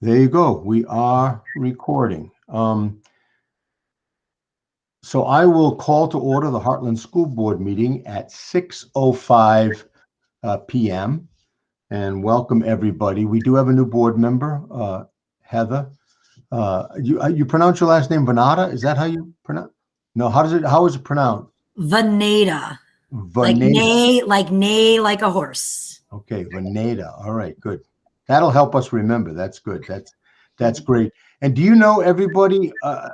There you go. We are recording. So I will call to order the Heartland School Board meeting at 6:05 p.m. and welcome everybody. We do have a new board member, Heather. You pronounce your last name Venata? Is that how you pronounce? No, how is it pronounced? Venata. Venata. Like neigh, like a horse. Okay, Venata. All right, good. That'll help us remember. That's good. That's great. And do you know everybody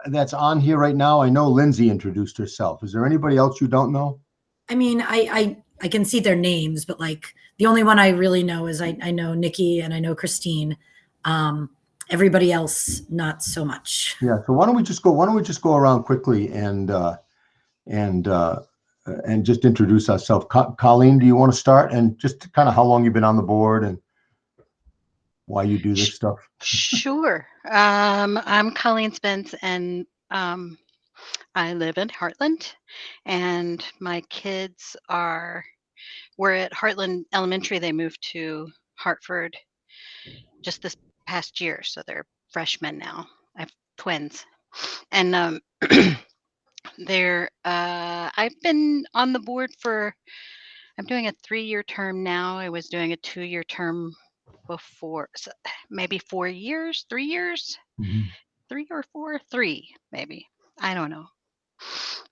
that's on here right now? I know Lindsay introduced herself. Is there anybody else you don't know? I mean, I can see their names, but like the only one I really know is I know Nikki and I know Christine. Everybody else, not so much. Yeah. So why don't we just go around quickly and just introduce ourselves. Colleen, do you want to start and just kind of how long you've been on the board and why you do this stuff? Sure. I'm Colleen Spence, and I live in Heartland, and my kids were at Heartland Elementary. They moved to Hartford just this past year, so they're freshmen now. I have twins, and I've been on the board I'm doing a 3-year term now. I was doing a 2-year term before, so maybe 4 years, 3 years, 3 or 4, 3 maybe. I don't know.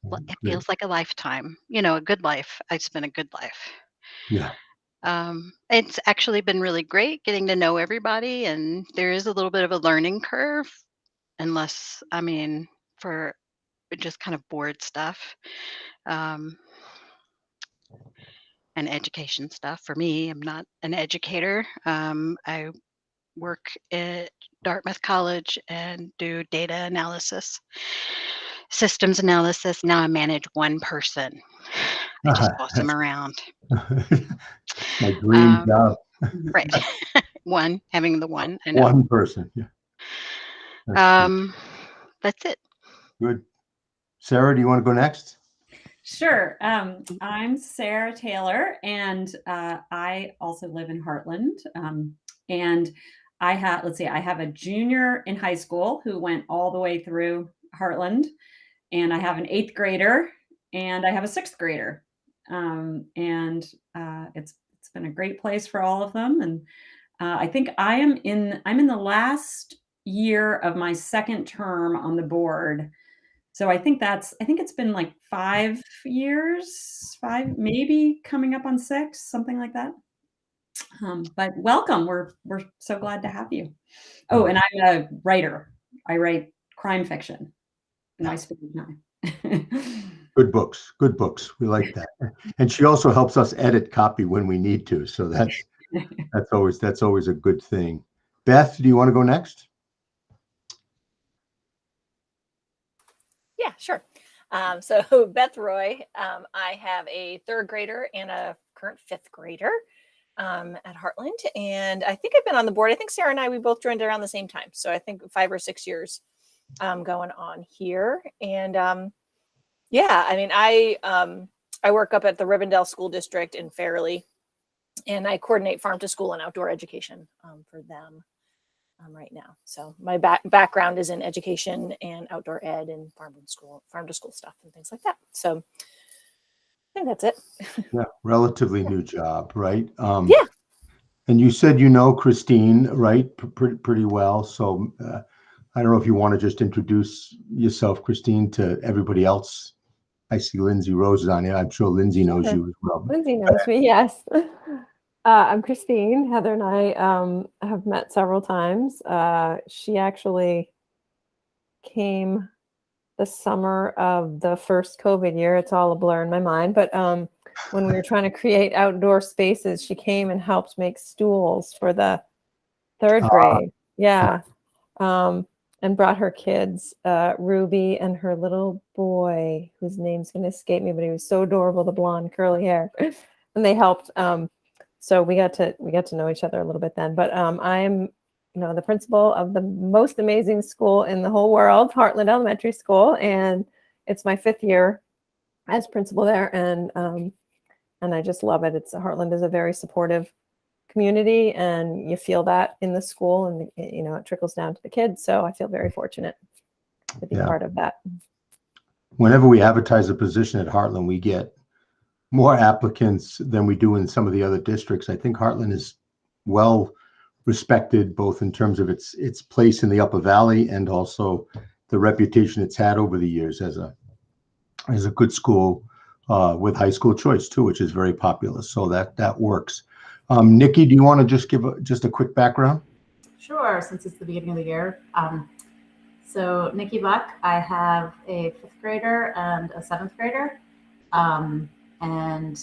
It feels like a lifetime, a good life. I spent a good life. Yeah. It's actually been really great getting to know everybody, and there is a little bit of a learning curve, for just kind of board stuff. And education stuff. For me, I'm not an educator. I work at Dartmouth College and do data analysis, systems analysis. Now I manage one person. I just boss them around. My dream job. Right. Having the one. I know. One person. Yeah. That's it. Good. Sarah, do you want to go next? Sure. I'm Sarah Taylor, and I also live in Heartland. And I have a junior in high school who went all the way through Heartland, and I have an 8th grader, and I have a 6th grader. It's been a great place for all of them. And I think I'm in the last year of my 2nd term on the board. So I think it's been like 5 years, maybe coming up on 6, something like that. But welcome. We're so glad to have you. Oh, and I'm a writer. I write crime fiction. Nice for time. Good books. We like that. And she also helps us edit copy when we need to. So that's always a good thing. Beth, do you want to go next? Yeah, sure. So Beth Roy, I have a 3rd grader and a current 5th grader at Heartland. And I think I've been on the board. I think Sarah and we both joined around the same time. So I think 5 or 6 years going on here. And I work up at the Rivendell School District in Fairleigh, and I coordinate farm to school and outdoor education for them. Right now. So my background is in education and outdoor ed and farm to school stuff and things like that. So I think that's it. Yeah, relatively new job, right? Yeah. And you said Christine, right? Pretty well. So I don't know if you want to just introduce yourself, Christine, to everybody else. I see Lindsay Rose is on here. I'm sure Lindsay knows you as well. Lindsay knows me, yes. I'm Christine. Heather and I have met several times. She actually came the summer of the first COVID year. It's all a blur in my mind. But when we were trying to create outdoor spaces, she came and helped make stools for the 3rd grade. Yeah. And brought her kids, Ruby and her little boy, whose name's going to escape me, but he was so adorable, the blonde curly hair. And they helped. So we got to know each other a little bit then. But I'm, the principal of the most amazing school in the whole world, Heartland Elementary School, and it's my 5th year as principal there. And I just love it. Heartland is a very supportive community, and you feel that in the school, and it trickles down to the kids. So I feel very fortunate to be part of that. Whenever we advertise a position at Heartland, we get more applicants than we do in some of the other districts. I think Heartland is well respected, both in terms of its place in the Upper Valley and also the reputation it's had over the years as a good school with high school choice too, which is very popular. So that works. Nikki, do you want to just give just a quick background? Sure, since it's the beginning of the year. So Nikki Buck, I have a 5th grader and a 7th grader. And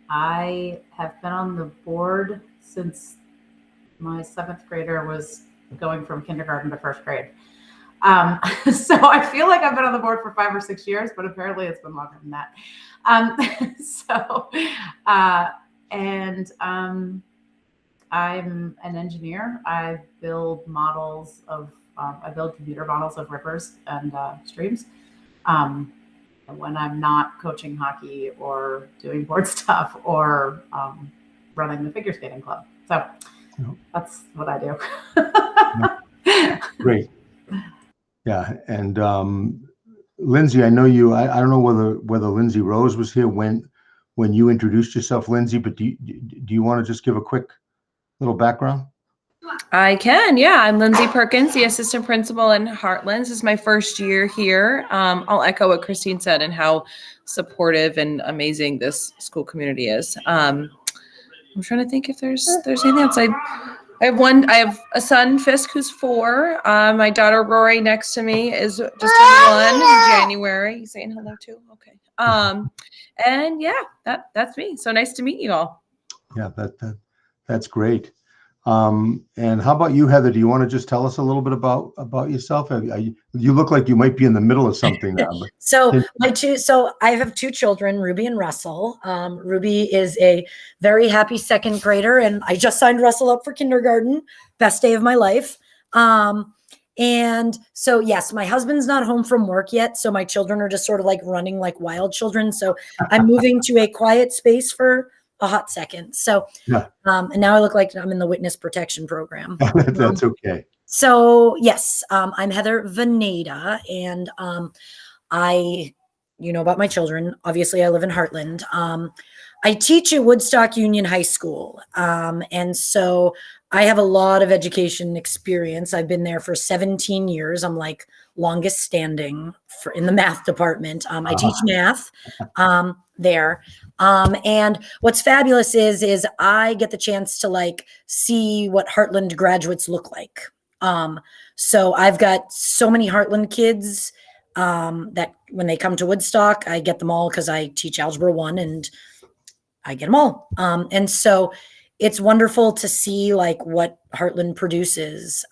I have been on the board since my 7th grader was going from kindergarten to 1st grade. So I feel like I've been on the board for 5 or 6 years, but apparently it's been longer than that. I'm an engineer. I build computer models of rivers and streams. And when I'm not coaching hockey or doing board stuff or running the figure skating club. So that's what I do. Great. Yeah. And Lindsay, I know you, I don't know whether Lindsay Rose was here when you introduced yourself, Lindsay, but do you want to just give a quick little background? I can, yeah. I'm Lindsay Perkins, the assistant principal in Heartland. This is my first year here. I'll echo what Christine said and how supportive and amazing this school community is. I'm trying to think if there's anything else. I have a son, Fisk, who's 4. My daughter Rory next to me is just turned 1 in January. You saying hello too? Okay. And yeah, that's me. So nice to meet you all. Yeah, that's great. And how about you, Heather? Do you want to just tell us a little bit about yourself? You look like you might be in the middle of something now. So I have 2 children, Ruby and Russell. Ruby is a very happy 2nd grader, and I just signed Russell up for kindergarten. Best day of my life. And so, yes, my husband's not home from work yet. So my children are just sort of like running like wild children. So I'm moving to a quiet space for a hot second. So, Yeah. And now I look like I'm in the witness protection program. That's okay. So yes, I'm Heather Veneta, and you know about my children. Obviously, I live in Heartland. I teach at Woodstock Union High School, and so I have a lot of education experience. I've been there for 17 years. I'm like longest standing in the math department. I teach math there. And what's fabulous is I get the chance to like see what Heartland graduates look like. So I've got so many Heartland kids that when they come to Woodstock, I get them all because I teach Algebra 1 and I get them all. And so it's wonderful to see like what Heartland produces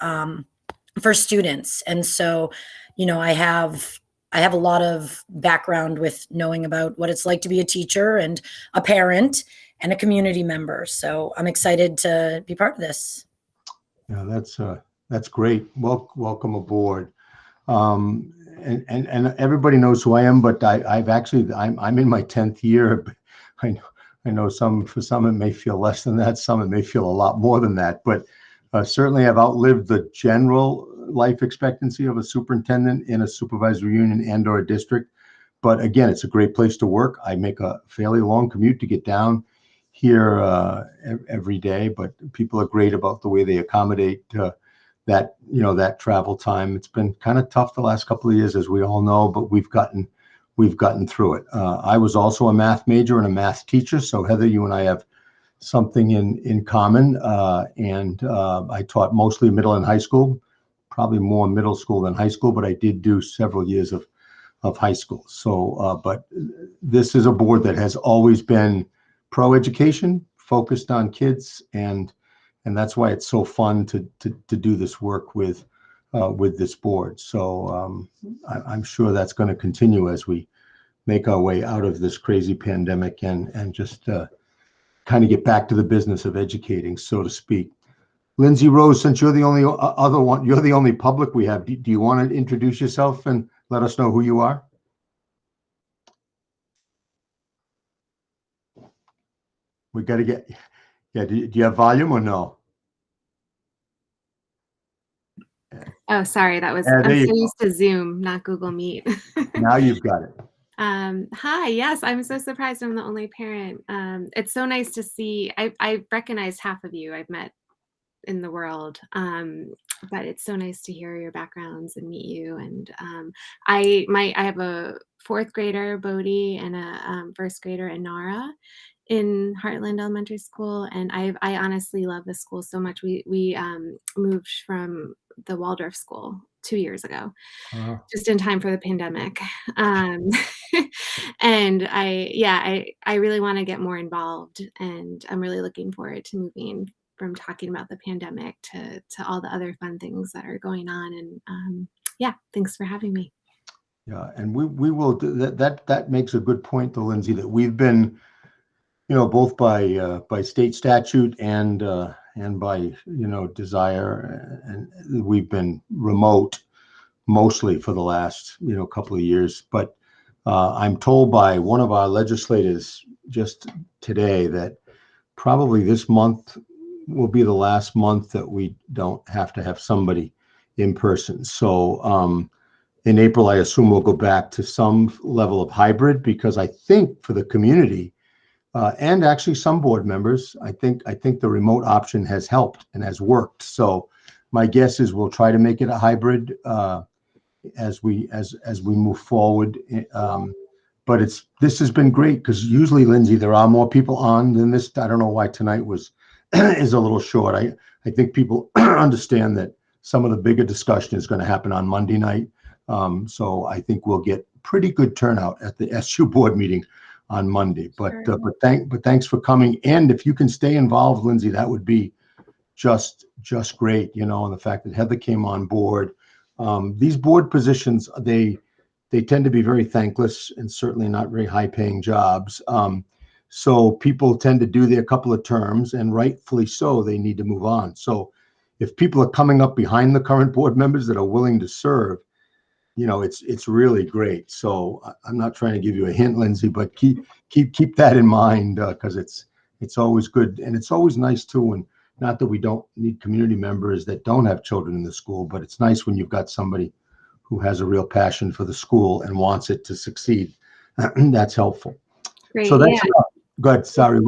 for students. And so, you know, I have a lot of background with knowing about what it's like to be a teacher and a parent and a community member. So I'm excited to be part of this. Yeah, that's great. Welcome aboard. And everybody knows who I am, but I'm in my 10th year. I know for some it may feel less than that. Some it may feel a lot more than that. But certainly I've outlived the general life expectancy of a superintendent in a supervisory union and or a district. But again, it's a great place to work. I make a fairly long commute to get down here every day, but people are great about the way they accommodate that travel time. It's been kind of tough the last couple of years, as we all know, but we've gotten through it. I was also a math major and a math teacher. So Heather, you and I have something in common. And I taught mostly middle and high school, probably more middle school than high school, but I did do several years of high school. So, but this is a board that has always been pro-education, focused on kids, and that's why it's so fun to do this work with this board. So I'm sure that's going to continue as we make our way out of this crazy pandemic and just kind of get back to the business of educating, so to speak. Lindsay Rose, since you're the only other one, you're the only public we have. Do you want to introduce yourself and let us know who you are? We got to get Yeah, do you have volume or no? Oh, sorry, that was, There I'm you so go. used to Zoom, not Google Meet. Now you've got it. Hi, yes, I'm so surprised I'm the only parent. It's so nice to see, I recognized half of you I've met in the world, but it's so nice to hear your backgrounds and meet you. And I have a fourth grader, Bodhi, and a first grader, Inara, in Heartland Elementary School, and I honestly love the school so much. We moved from the Waldorf school 2 years ago, just in time for the pandemic. Um, and I really want to get more involved, and I'm really looking forward to moving from talking about the pandemic to all the other fun things that are going on. And yeah, thanks for having me. Yeah, and we will do that. That makes a good point, though, Lindsay, that we've been, both by state statute and by desire, and we've been remote mostly for the last couple of years. But I'm told by one of our legislators just today that probably this month will be the last month that we don't have to have somebody in person. So in April, I assume we'll go back to some level of hybrid, because I think for the community and actually some board members, I think the remote option has helped and has worked. So my guess is we'll try to make it a hybrid as we move forward. But this has been great, because usually, Lindsay, there are more people on than this. I don't know why tonight was is a little short. I think people understand that some of the bigger discussion is going to happen on Monday night. So I think we'll get pretty good turnout at the SU board meeting on Monday. But thanks for coming. And if you can stay involved, Lindsay, that would be just great. And the fact that Heather came on board. These board positions, they tend to be very thankless and certainly not very high paying jobs. So people tend to do their couple of terms, and rightfully so, they need to move on. So if people are coming up behind the current board members that are willing to serve, it's really great. So I'm not trying to give you a hint, Lindsay, but keep that in mind, because it's always good, and it's always nice too. And not that we don't need community members that don't have children in the school, but it's nice when you've got somebody who has a real passion for the school and wants it to succeed. That's helpful. Great. So that's Yeah. enough. Good. Sorry.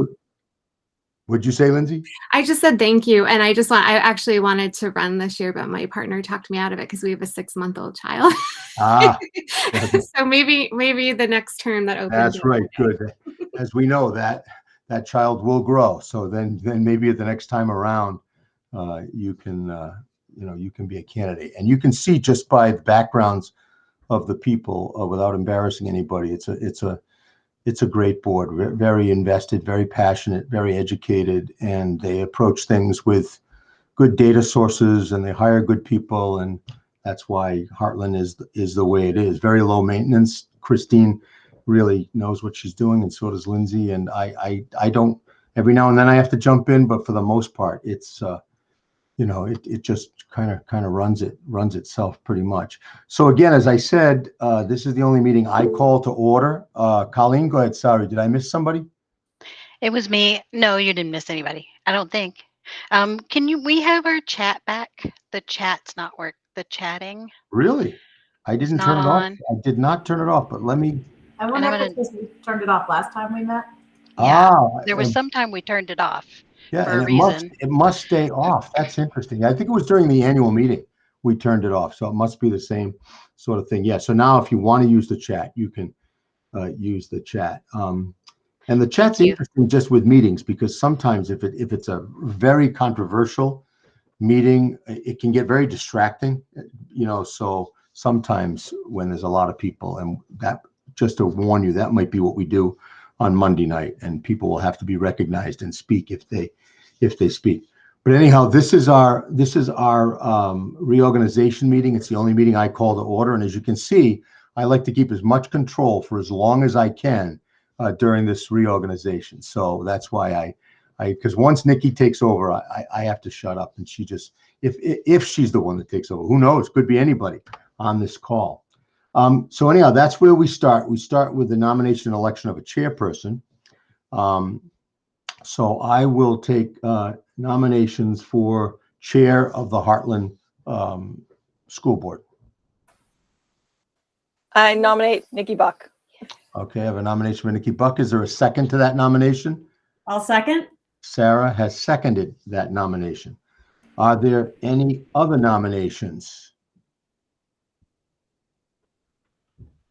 What'd you say, Lindsay? I just said thank you. And I actually wanted to run this year, but my partner talked me out of it because we have a 6-month-old child. So maybe the next term that opens. That's right. Good. As we know, that child will grow. So then maybe at the next time around, you can be a candidate, and you can see just by the backgrounds of the people, without embarrassing anybody. It's a great board, very invested, very passionate, very educated, and they approach things with good data sources, and they hire good people, and that's why Heartland is the way it is. Very low maintenance. Christine really knows what she's doing, and so does Lindsay. And I don't. Every now and then I have to jump in, but for the most part, it's it just kind of runs itself pretty much. So again, as I said, this is the only meeting I call to order. Colleen, go ahead. Sorry, did I miss somebody? It was me. No, you didn't miss anybody. I don't think. We have our chat back? The chat's not work. The chatting. Really? I didn't turn it off. I did not turn it off, but let me. I wonder if it's because we turned it off last time we met. Yeah, there was some time we turned it off. Yeah, for and a reason. it must stay off. That's interesting. I think it was during the annual meeting we turned it off, so it must be the same sort of thing. Yeah. So now, if you want to use the chat, you can use the chat. And the chat's interesting just with meetings, because sometimes if it's a very controversial meeting, it can get very distracting. So sometimes when there's a lot of people, and that, just to warn you, that might be what we do on Monday night, and people will have to be recognized and speak if they speak. But anyhow, this is our reorganization meeting. It's the only meeting I call to order, and as you can see, I like to keep as much control for as long as I can during this reorganization. So that's why because once Nikki takes over, I have to shut up, and she just, if she's the one that takes over, who knows? Could be anybody on this call. So anyhow, that's where we start. We start with the nomination and election of a chairperson. So I will take nominations for Chair of the Heartland School Board. I nominate Nikki Buck. Okay, I have a nomination for Nikki Buck. Is there a second to that nomination? I'll second. Sarah has seconded that nomination. Are there any other nominations?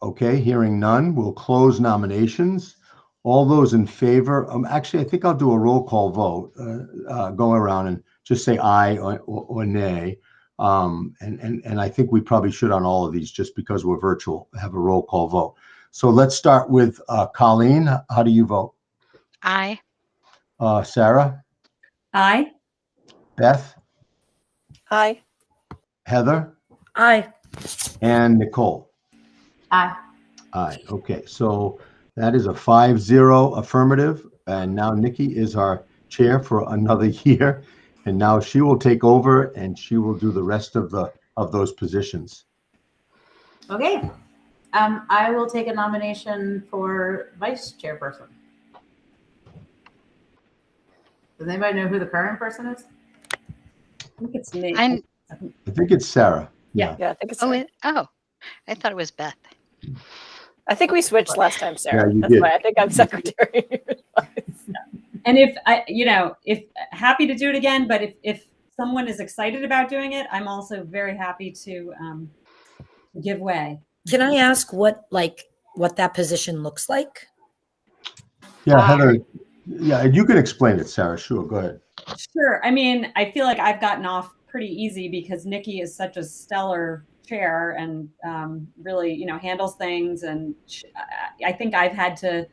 Okay, hearing none, we'll close nominations. All those in favor, actually, I think I'll do a roll call vote, go around and just say aye or nay. And I think we probably should on all of these, just because we're virtual, have a roll call vote. So let's start with Colleen. How do you vote? Aye. Sarah? Aye. Beth? Aye. Heather? Aye. And Nicole? Aye. Aye. Okay, so that is a 5-0 affirmative. And now Nikki is our chair for another year. And now she will take over and she will do the rest of those positions. Okay. I will take a nomination for vice chairperson. Does anybody know who the current person is? I think it's me. I'm, I think it's Sarah. Yeah. Yeah, I think it's. I thought it was Beth. I think we switched last time, Sarah. Yeah, you That's did. why I think I'm secretary. And if happy to do it again, but if someone is excited about doing it, I'm also very happy to give way. Can I ask what that position looks like? Yeah, Heather. Yeah, you can explain it, Sarah. Sure, go ahead. Sure. I mean, I feel like I've gotten off pretty easy because Nikki is such a stellar chair and really, handles things. And I think I've had to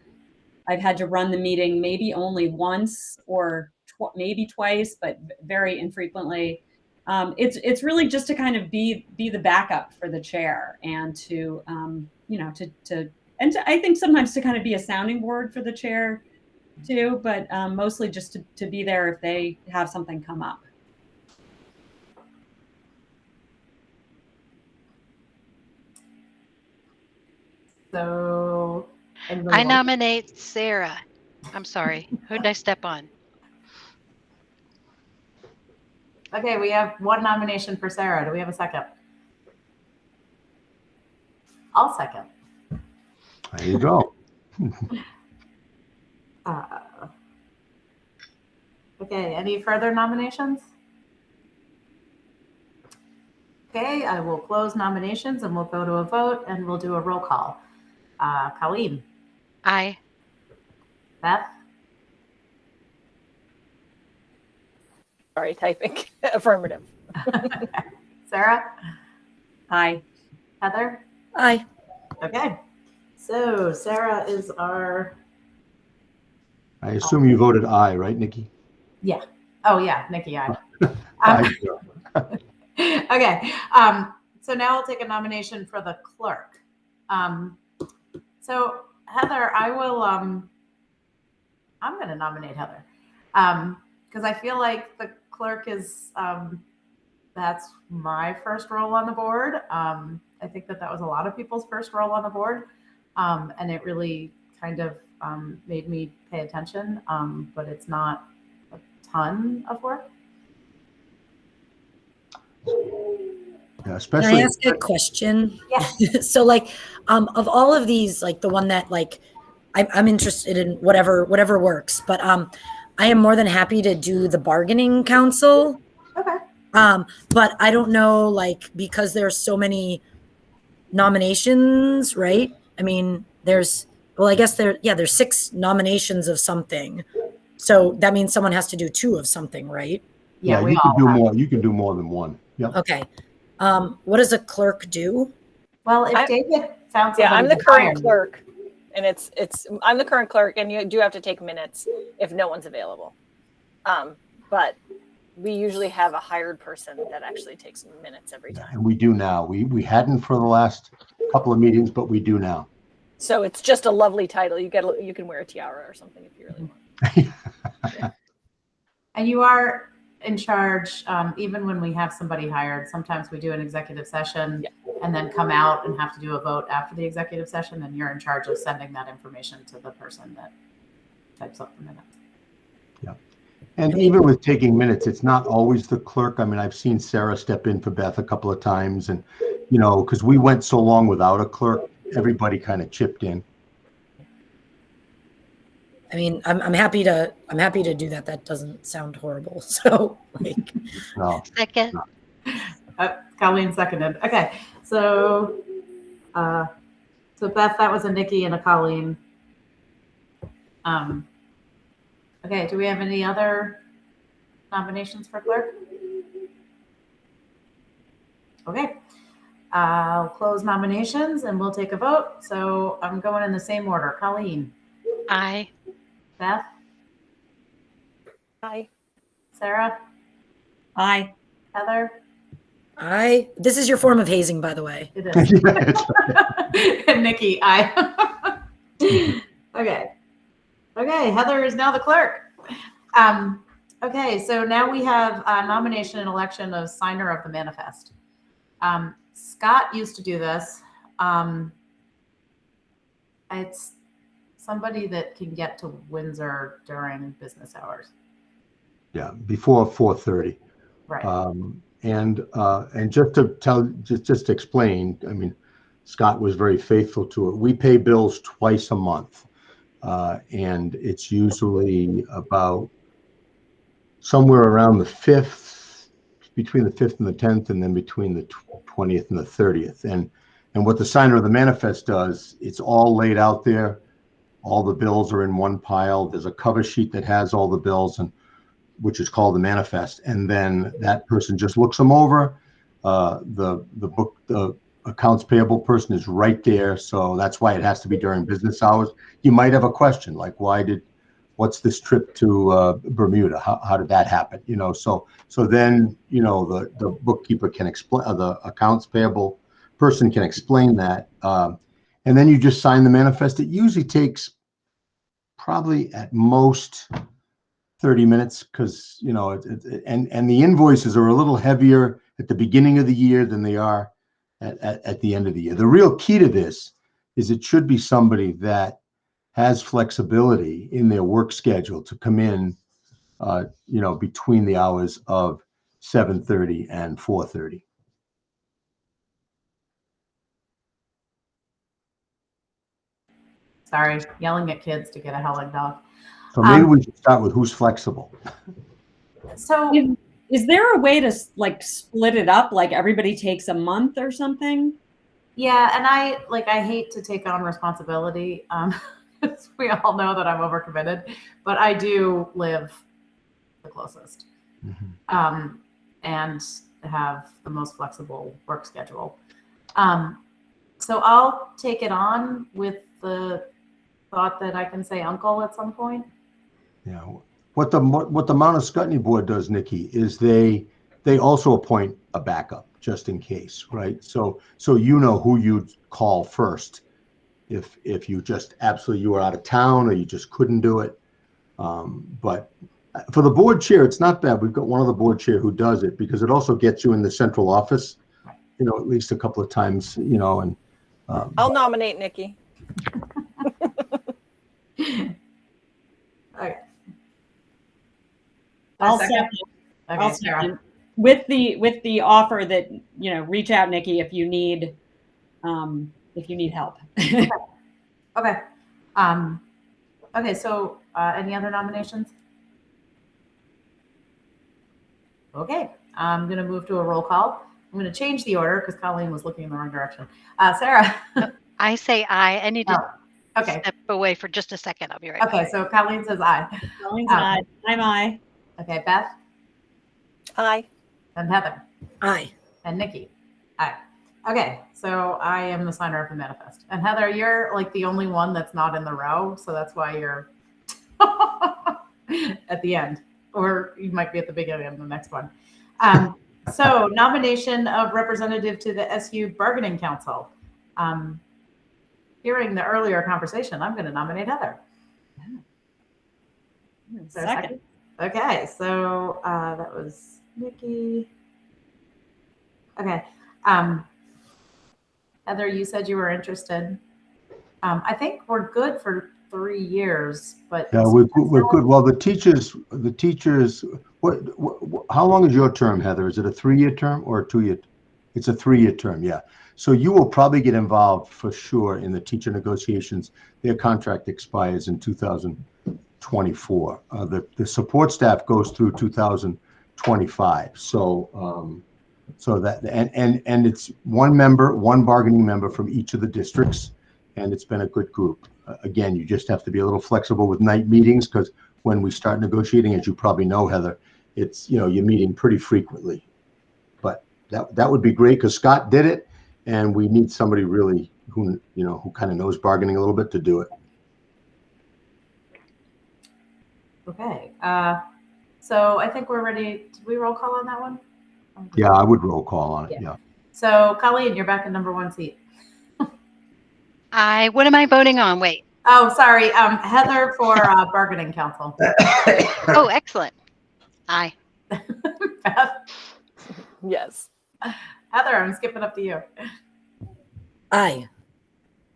run the meeting maybe only once or maybe twice, but very infrequently. It's really just to kind of be the backup for the chair and to I think sometimes to kind of be a sounding board for the chair too, but mostly just to be there if they have something come up. So I nominate Sarah. I'm sorry. Who did I step on? Okay, we have one nomination for Sarah. Do we have a second? I'll second. There you go. Okay, any further nominations? Okay, I will close nominations and we'll go to a vote and we'll do a roll call. Colleen? Aye. Beth? Sorry, typing. Affirmative. Sarah? Aye. Heather? Aye. Okay, so Sarah is our, I assume you voted aye, right, Nikki? yeah. Oh yeah, Nikki, aye. 5-0. Okay, so now I'll take a nomination for the clerk. So Heather, I'm going to nominate Heather because I feel like the clerk is, that's my first role on the board. I think that was a lot of people's first role on the board, and it really kind of made me pay attention, but it's not a ton of work. Yeah, Can especially. I ask a question? Yeah. So of all of these, the one that I'm interested in whatever works, but I am more than happy to do the bargaining council. Okay. But I don't know, because there's so many nominations, right? I mean, there's 6 nominations of something. So that means someone has to do 2 of something, right? Yeah, we you all can do have. more. You can do more than one. Yep. Okay. What does a clerk do? Well, if David found somebody, Yeah, I'm the to current hire- clerk, and I'm the current clerk, and you do have to take minutes if no one's available. But we usually have a hired person that actually takes minutes every time. And we do now. We hadn't for the last couple of meetings, but we do now. So it's just a lovely title. You can wear a tiara or something if you really want. And you are in charge, even when we have somebody hired. Sometimes we do an executive session and then come out and have to do a vote after the executive session, and you're in charge of sending that information to the person that types up the minutes. And even with taking minutes, it's not always the clerk. I mean, I've seen Sarah step in for Beth a couple of times, and because we went so long without a clerk, everybody kind of chipped in. I mean, I'm happy to do that. That doesn't sound horrible. So No. Second. Colleen seconded. Okay, so Beth, that was a Nikki and a Colleen. Okay, do we have any other nominations for clerk? Okay, I'll close nominations and we'll take a vote. So I'm going in the same order. Colleen. Aye. Beth. Aye. Sarah. Aye. Heather. this is your form of hazing, by the way. It is. And Nikki, aye. Okay. Okay, Heather is now the clerk. Okay, so now we have a nomination and election of signer of the manifest. Scott used to do this. It's somebody that can get to Windsor during business hours. Yeah, before 4:30. Right. And just to explain, I mean, Scott was very faithful to it. We pay bills twice a month, and it's usually about somewhere around the 5th, between the 5th and the 10th, and then between the 20th and the 30th. And what the signer of the manifest does, it's all laid out there. All the bills are in one pile. There's a cover sheet that has all the bills, and which is called the manifest. And then that person just looks them over. The accounts payable person is right there. So that's why it has to be during business hours. You might have a question like, what's this trip to Bermuda? How did that happen? So then, the bookkeeper can explain, the accounts payable person can explain that. And then you just sign the manifest. It usually takes probably at most 30 minutes because, and the invoices are a little heavier at the beginning of the year than they are at the end of the year. The real key to this is it should be somebody that has flexibility in their work schedule to come in, between the hours of 7:30 and 4:30. Sorry, yelling at kids to get a howling dog. So maybe we should start with who's flexible. So Is there a way to split it up? Like everybody takes a month or something? yeah, and I hate to take on responsibility. We all know that I'm overcommitted, but I do live the closest, and have the most flexible work schedule. So I'll take it on with the thought that I can say uncle at some point. Yeah. What the Mount Scottney board does, Nikki, is they also appoint a backup just in case, right? So you know who you'd call first if you just absolutely you were out of town or you just couldn't do it. But for the board chair, it's not bad. We've got one of the board chair who does it because it also gets you in the central office, at least a couple of times, and I'll nominate Nikki. Okay. I'll second. second. Okay, I'll Sarah. second. With the offer that reach out, Nikki, if you need help. Okay. Okay. So, any other nominations? Okay. I'm going to move to a roll call. I'm going to change the order because Colleen was looking in the wrong direction. Sarah. I say aye. I need to Okay. step away for just a second. I'll be right back. Okay. So Colleen says aye. Colleen's aye. I'm aye. Okay. Beth Aye. and Heather Aye. and Nikki. Aye. Okay. So I am the signer of the manifest. And Heather, you're like the only one that's not in the row. So that's why you're at the end, or you might be at the beginning of the next one. So nomination of representative to the SU Bargaining Council. Hearing the earlier conversation, I'm going to nominate Heather. Is there a Second. Okay, so that was Nikki. Okay. Heather, you said you were interested. I think we're good for 3 years, but Yeah, we're good. Well, the teachers, how long is your term, Heather? Is it a 3-year term or a 2-year? It's a 3-year term, yeah. So you will probably get involved for sure in the teacher negotiations. Their contract expires in 2024. The support staff goes through 2025. So that, and it's one bargaining member from each of the districts, and it's been a good group. Again, you just have to be a little flexible with night meetings, because when we start negotiating, as you probably know, Heather, it's, you're meeting pretty frequently. But that would be great, because Scott did it, and we need somebody really who kind of knows bargaining a little bit to do it. Okay. So I think we're ready. Did we roll call on that one? Yeah, I would roll call on it. Yeah. So Colleen, you're back in number 1 seat. What am I voting on? Wait. Oh, sorry. Heather for bargaining council. Oh, excellent. Aye. Beth? Yes. Heather, I'm skipping up to you. Aye.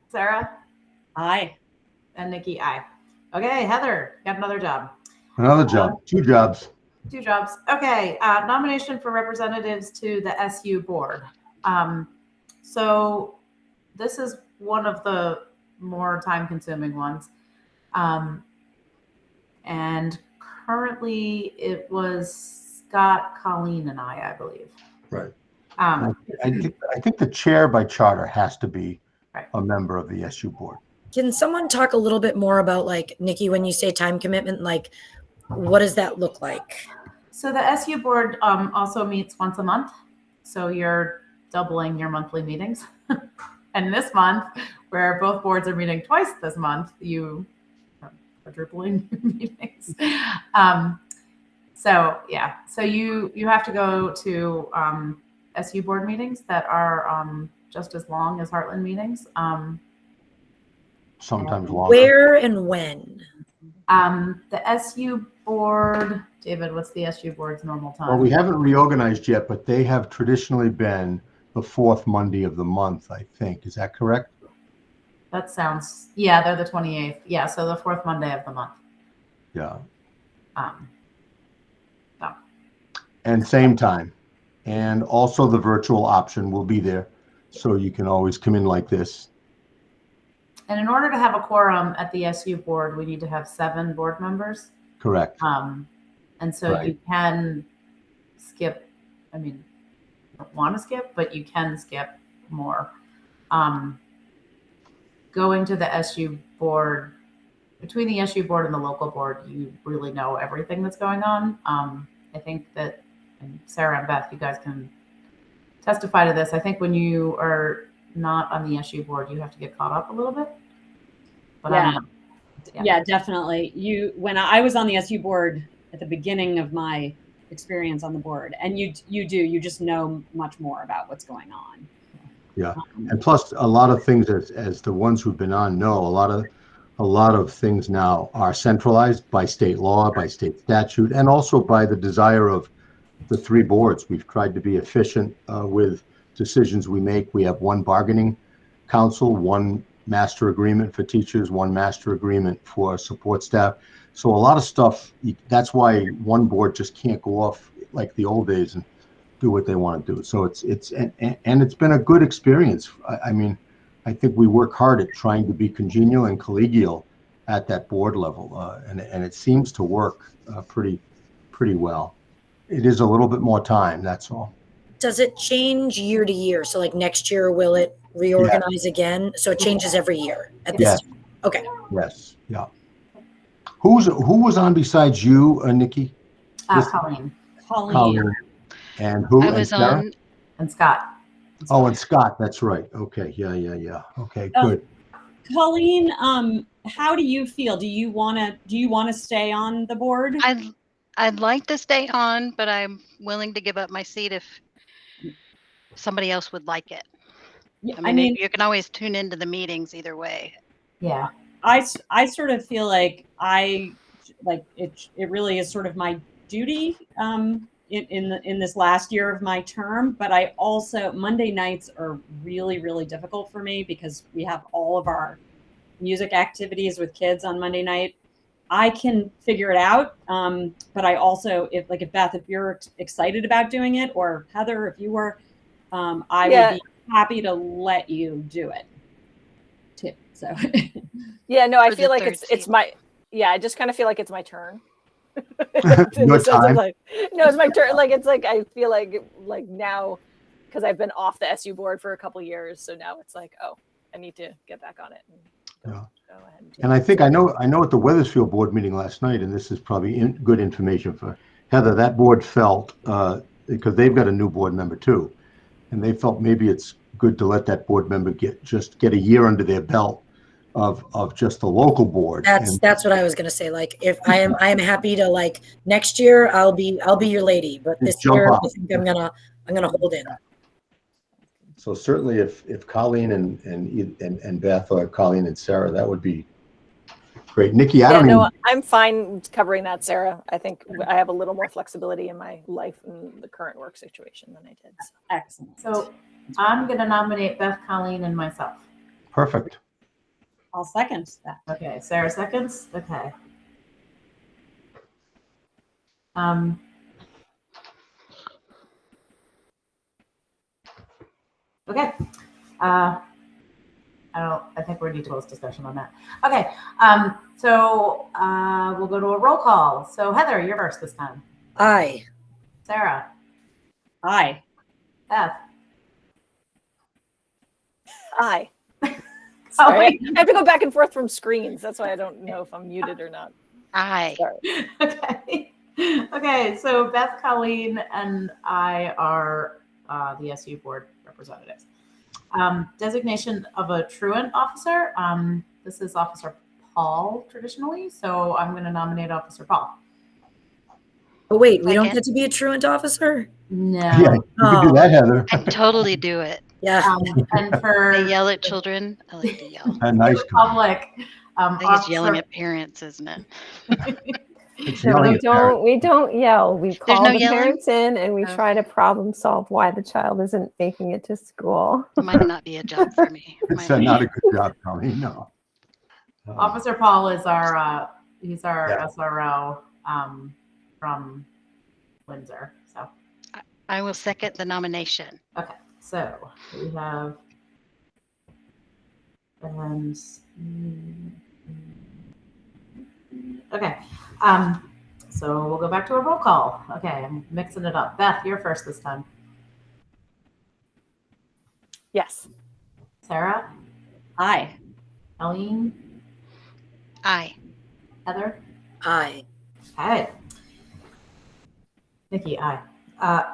Sarah? Aye. And Nikki, aye. Okay, Heather, got another job. Another job. 2 jobs. 2 jobs. Okay, nomination for representatives to the SU board. So this is one of the more time-consuming ones. And currently it was Scott, Colleen, and I believe. Right. Um, I think the chair by charter has to be Right. a member of the SU board. Can someone talk a little bit more about, like, Nikki, when you say time commitment, like, what does that look like? So the SU board also meets once a month. So you're doubling your monthly meetings. And this month, where both boards are meeting twice this month, you are quadrupling your meetings. So yeah, so you have to go to SU board meetings that are just as long as Heartland meetings. Sometimes longer. Where and when? The SU board, David, what's the SU board's normal time? Well, we haven't reorganized yet, but they have traditionally been the 4th Monday of the month, I think. Is that correct? That sounds, yeah, they're the 28th. Yeah, so the 4th Monday of the month. Yeah. So. And same time. And also the virtual option will be there. So you can always come in like this. And in order to have a quorum at the SU board, we need to have 7 board members. Correct. And so Right. you can skip, I mean, you don't want to skip, but you can skip more. Going to the SU board, between the SU board and the local board, you really know everything that's going on. I think that, and Sarah and Beth, you guys can testify to this. I think when you are not on the SU board, you have to get caught up a little bit. But I don't know. Yeah, definitely. When I was on the SU board at the beginning of my experience on the board, and you just know much more about what's going on. Yeah. And plus a lot of things, as the ones who've been on know, a lot of things now are centralized by state law, by state statute, and also by the desire of the 3 boards. We've tried to be efficient with decisions we make. We have 1 bargaining council, 1 master agreement for teachers, 1 master agreement for support staff. So a lot of stuff, that's why 1 board just can't go off like the old days and do what they want to do. So it's been a good experience. I mean, I think we work hard at trying to be congenial and collegial at that board level, and it seems to work pretty well. It is a little bit more time, that's all. Does it change year to year? So, like, next year, will it reorganize again? So it changes every year at this Yes. time? Okay. Yes, yeah. Who was on besides you, Nikki? Colleen Colleen. And who? I And was Sarah? on. and Scott. Oh, and Scott, that's right. Okay, yeah. Okay, good. Colleen, how do you feel? Do you want to stay on the board? I'd like to stay on, but I'm willing to give up my seat if somebody else would like it. I mean, you can always tune into the meetings either way. Yeah. I sort of feel like it really is sort of my duty in this last year of my term, but I also, Monday nights are really, really difficult for me because we have all of our music activities with kids on Monday night, I can figure it out. But I also, if Beth, if you're excited about doing it, or Heather, if you were, I Yeah. would be happy to let you do it too. So Yeah, no, I For feel the like third it's my, yeah, I just kind of feel like it's my turn. In Your the sense of time. like, no, it's my turn. Like, it's like, I feel like now, because I've been off the SU board for a couple years. So now it's like, oh, I need to get back on it. And Yeah. go ahead and do And it. I think I know at the Weathersfield board meeting last night, and this is probably good information for Heather, that board felt, because they've got a new board member too, and they felt maybe it's good to let that board member get a year under their belt of just the local board. That's what I was gonna say. Like, if I am happy to, like, next year I'll be your lady, but Just this jump year up. I think I'm gonna hold in. So certainly if Colleen and Beth, or Colleen and Sarah, that would be great. Nikki, I Yeah, don't no, even, I'm fine covering that, Sarah. I think I have a little more flexibility in my life and the current work situation than I did. So. excellent. So I'm going to nominate Beth, Colleen, and myself. perfect. I'll second that. Okay, Sarah seconds. Okay. Okay. I think we need to close discussion on that. Okay. So we'll go to a roll call. So Heather, you're first this time. Aye. Sarah, Aye. Beth. Aye. Oh, Sorry, wait. I have to go back and forth from screens. That's why I don't know if I'm muted or not. Aye. Sorry. Okay. Okay. So Beth, Colleen, and I are the SU board representatives. Designation of a truant officer. This is Officer Paul traditionally, so I'm going to nominate Officer Paul. Oh wait, we don't Second. get to be a truant officer? No. Yeah, you can do that, Heather. I totally do it. Yeah. And for I yell at children. I like to yell. Nice. the public, I think it's yelling at parents, isn't it? It's No, yelling we at parents. don't yell. We call no the yelling? parents in and we Oh. try to problem solve why the child isn't making it to school. It might not be a job for me. It's Might not be. a good job, Colleen, no. Officer Paul is our he's our Yeah. SRO from Windsor. So I will second the nomination. okay, so we have okay. So we'll go back to a roll call. Okay, I'm mixing it up. Beth, you're first this time. Yes. Sarah, Aye. Colleen, Aye. Heather. Aye. Okay. Nikki, aye.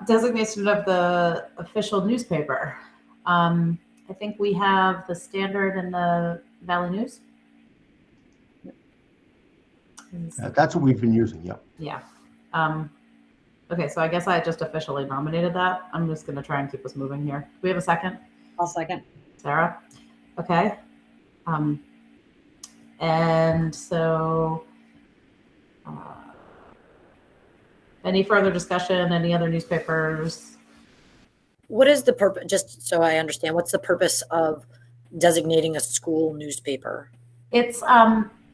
Designation of the official newspaper. I think we have the Standard and the Valley News. That's what we've been using, yeah. Yeah. Okay, so I guess I just officially nominated that. I'm just going to try and keep us moving here. Do we have a second? I'll second. Sarah? Okay. And so any further discussion? Any other newspapers? What is the purpose, just so I understand, what's the purpose of designating a school newspaper? It's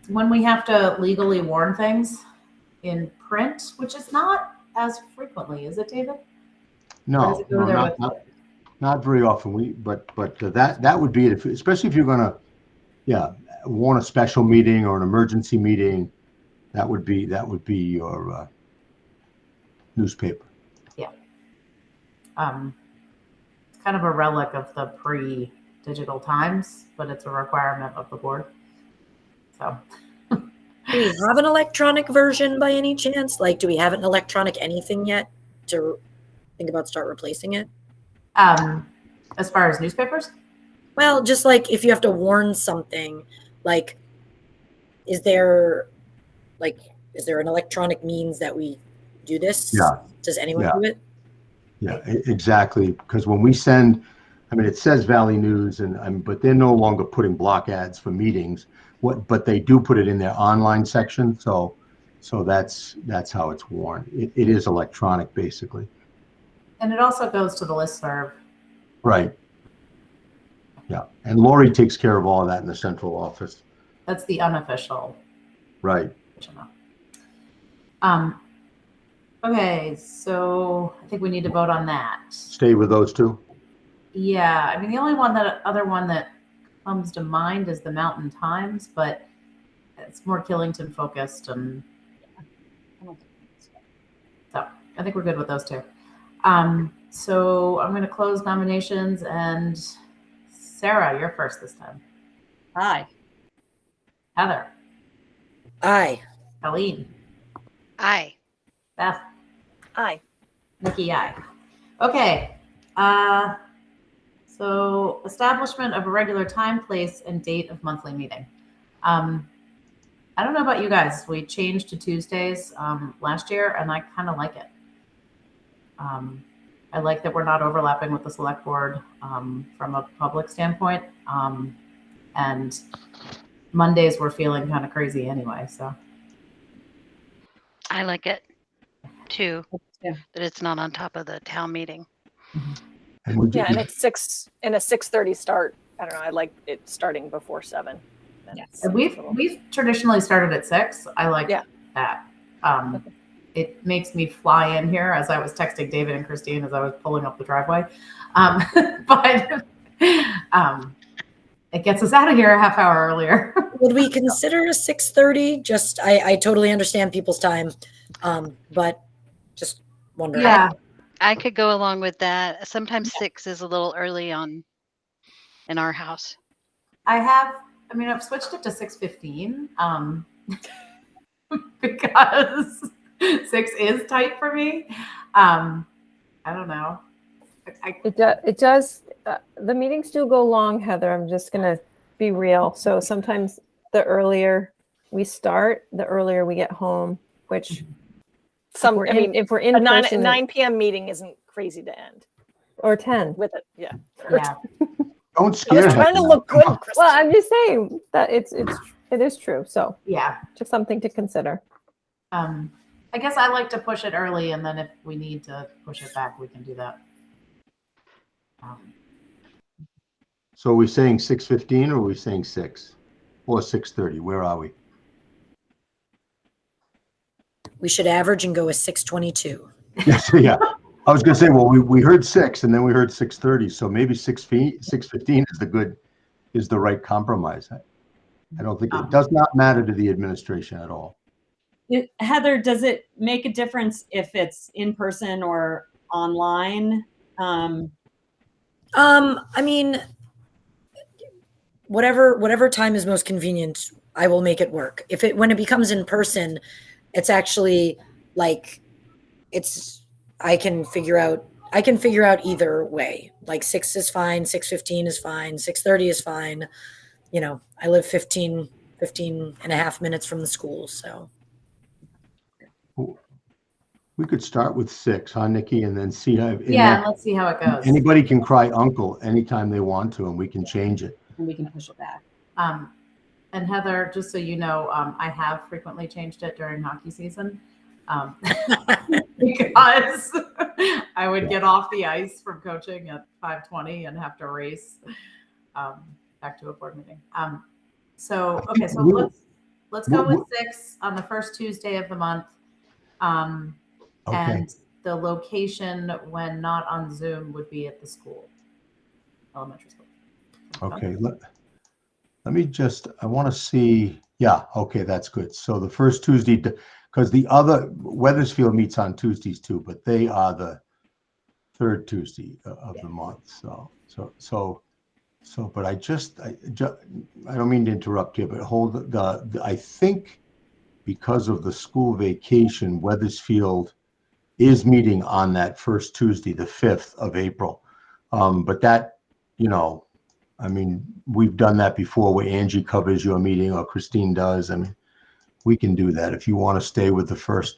when we have to legally warn things in print, which is not as frequently, is it, David? Or does No, it go there with not very often. But that would be it, especially if you're gonna, warn a special meeting or an emergency meeting. That would be your newspaper. Yeah. It's kind of a relic of the pre-digital times, but it's a requirement of the board. So. Do we have an electronic version by any chance? Like, do we have an electronic anything yet to think about start replacing it? As far as newspapers? Well, just like if you have to warn something, like, is there an electronic means that we do this? Yeah. Does anyone Yeah. do it? Yeah, exactly. Because when we send, it says Valley News, but they're no longer putting block ads for meetings. But they do put it in their online section. So that's how it's worn. It is electronic, basically. And it also goes to the listserv. Right. Yeah, and Lori takes care of all of that in the central office. That's the unofficial. Right. Okay, so I think we need to vote on that. Stay with those two. Yeah, I mean, the only other one that comes to mind is the Mountain Times, but it's more Killington focused, and so I think we're good with those two. So I'm going to close nominations, and Sarah, you're first this time. Aye. Heather, Aye. Colleen, Aye. Beth, Aye. Nikki, aye. Okay. So establishment of a regular time, place, and date of monthly meeting. I don't know about you guys. We changed to Tuesdays last year, and I kind of like it. I like that we're not overlapping with the select board from a public standpoint. And Mondays we're feeling kind of crazy anyway. So I like it too, Yeah. that it's not on top of the town meeting. And we Yeah, and it's 6:30 start. I don't know. I like it starting before 7. Yes. and we've traditionally started at 6. I like Yeah. that. It makes me fly in here, as I was texting David and Christine as I was pulling up the driveway. But it gets us out of here a half hour earlier. Would we consider a 6:30? Just, I totally understand people's time, but just wondering. Yeah. I could go along with that. Sometimes 6 is a little early in our house. I've switched it to 6:15 because 6 is tight for me. I don't know. It does. The meetings do go long, Heather. I'm just gonna be real. So sometimes the earlier we start, the earlier we get home. Which if we're in a 9 person, 9 p.m. meeting isn't crazy to end or 10. with it. Yeah. Yeah. Don't I was scare trying to her. look good, Kristen. Well, I'm just saying that it is true. So Yeah. just something to consider. I guess I like to push it early, and then if we need to push it back, we can do that. So are we saying 6:15 or are we saying 6 or 6:30? Where are we? We should average and go with 6:22. Yes, yeah. I was gonna say, well, we heard 6 and then we heard 6:30, so maybe 6:15 is the right compromise. I don't think it does not matter to the administration at all. Heather, does it make a difference if it's in person or online? I mean, whatever time is most convenient, I will make it work. When it becomes in person, it's actually like I can figure out either way. Like 6 is fine, 6:15 is fine, 6:30 is fine. You know, I live 15 and a half minutes from the school, so. We could start with 6, huh, Nikki, and then see how. Yeah, let's see how it goes. Anybody can cry uncle anytime they want to, and we can change it. And we can push it back. And Heather, just so you know, I have frequently changed it during hockey season because I would get off the ice from coaching at 5:20 and have to race back to a board meeting. So let's go with 6 on the first Tuesday of the month. Okay. And the location, when not on Zoom, would be at the school, elementary school. Okay. Let me just, I want to see. Yeah. Okay. That's good. So the first Tuesday, because the other Weathersfield meets on Tuesdays too, but they are the third Tuesday of the month. But I don't mean to interrupt you, but I think because of the school vacation, Weathersfield is meeting on that first Tuesday, the 5th of April. But that, I mean, we've done that before where Angie covers your meeting or Christine does. I mean, we can do that if you want to stay with the first.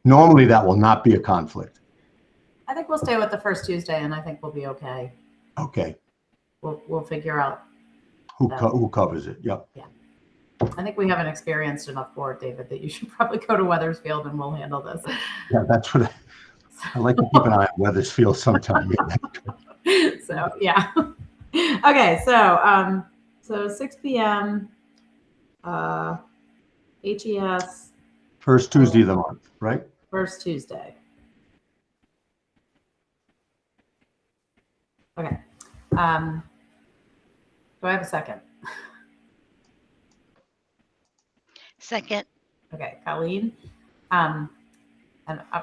Normally that will not be a conflict. I think we'll stay with the first Tuesday, and I think we'll be okay. Okay. We'll figure out Who covers it? Yep. Yeah. I think we have an experienced enough board, David, that you should probably go to Weathersfield and we'll handle this. Yeah, that's what I like to keep an eye on Weathersfield sometime. So, yeah. Okay, so So 6 p.m. HES First Tuesday of the month, right? first Tuesday. Okay. Do I have a second? Second. Okay, Colleen. And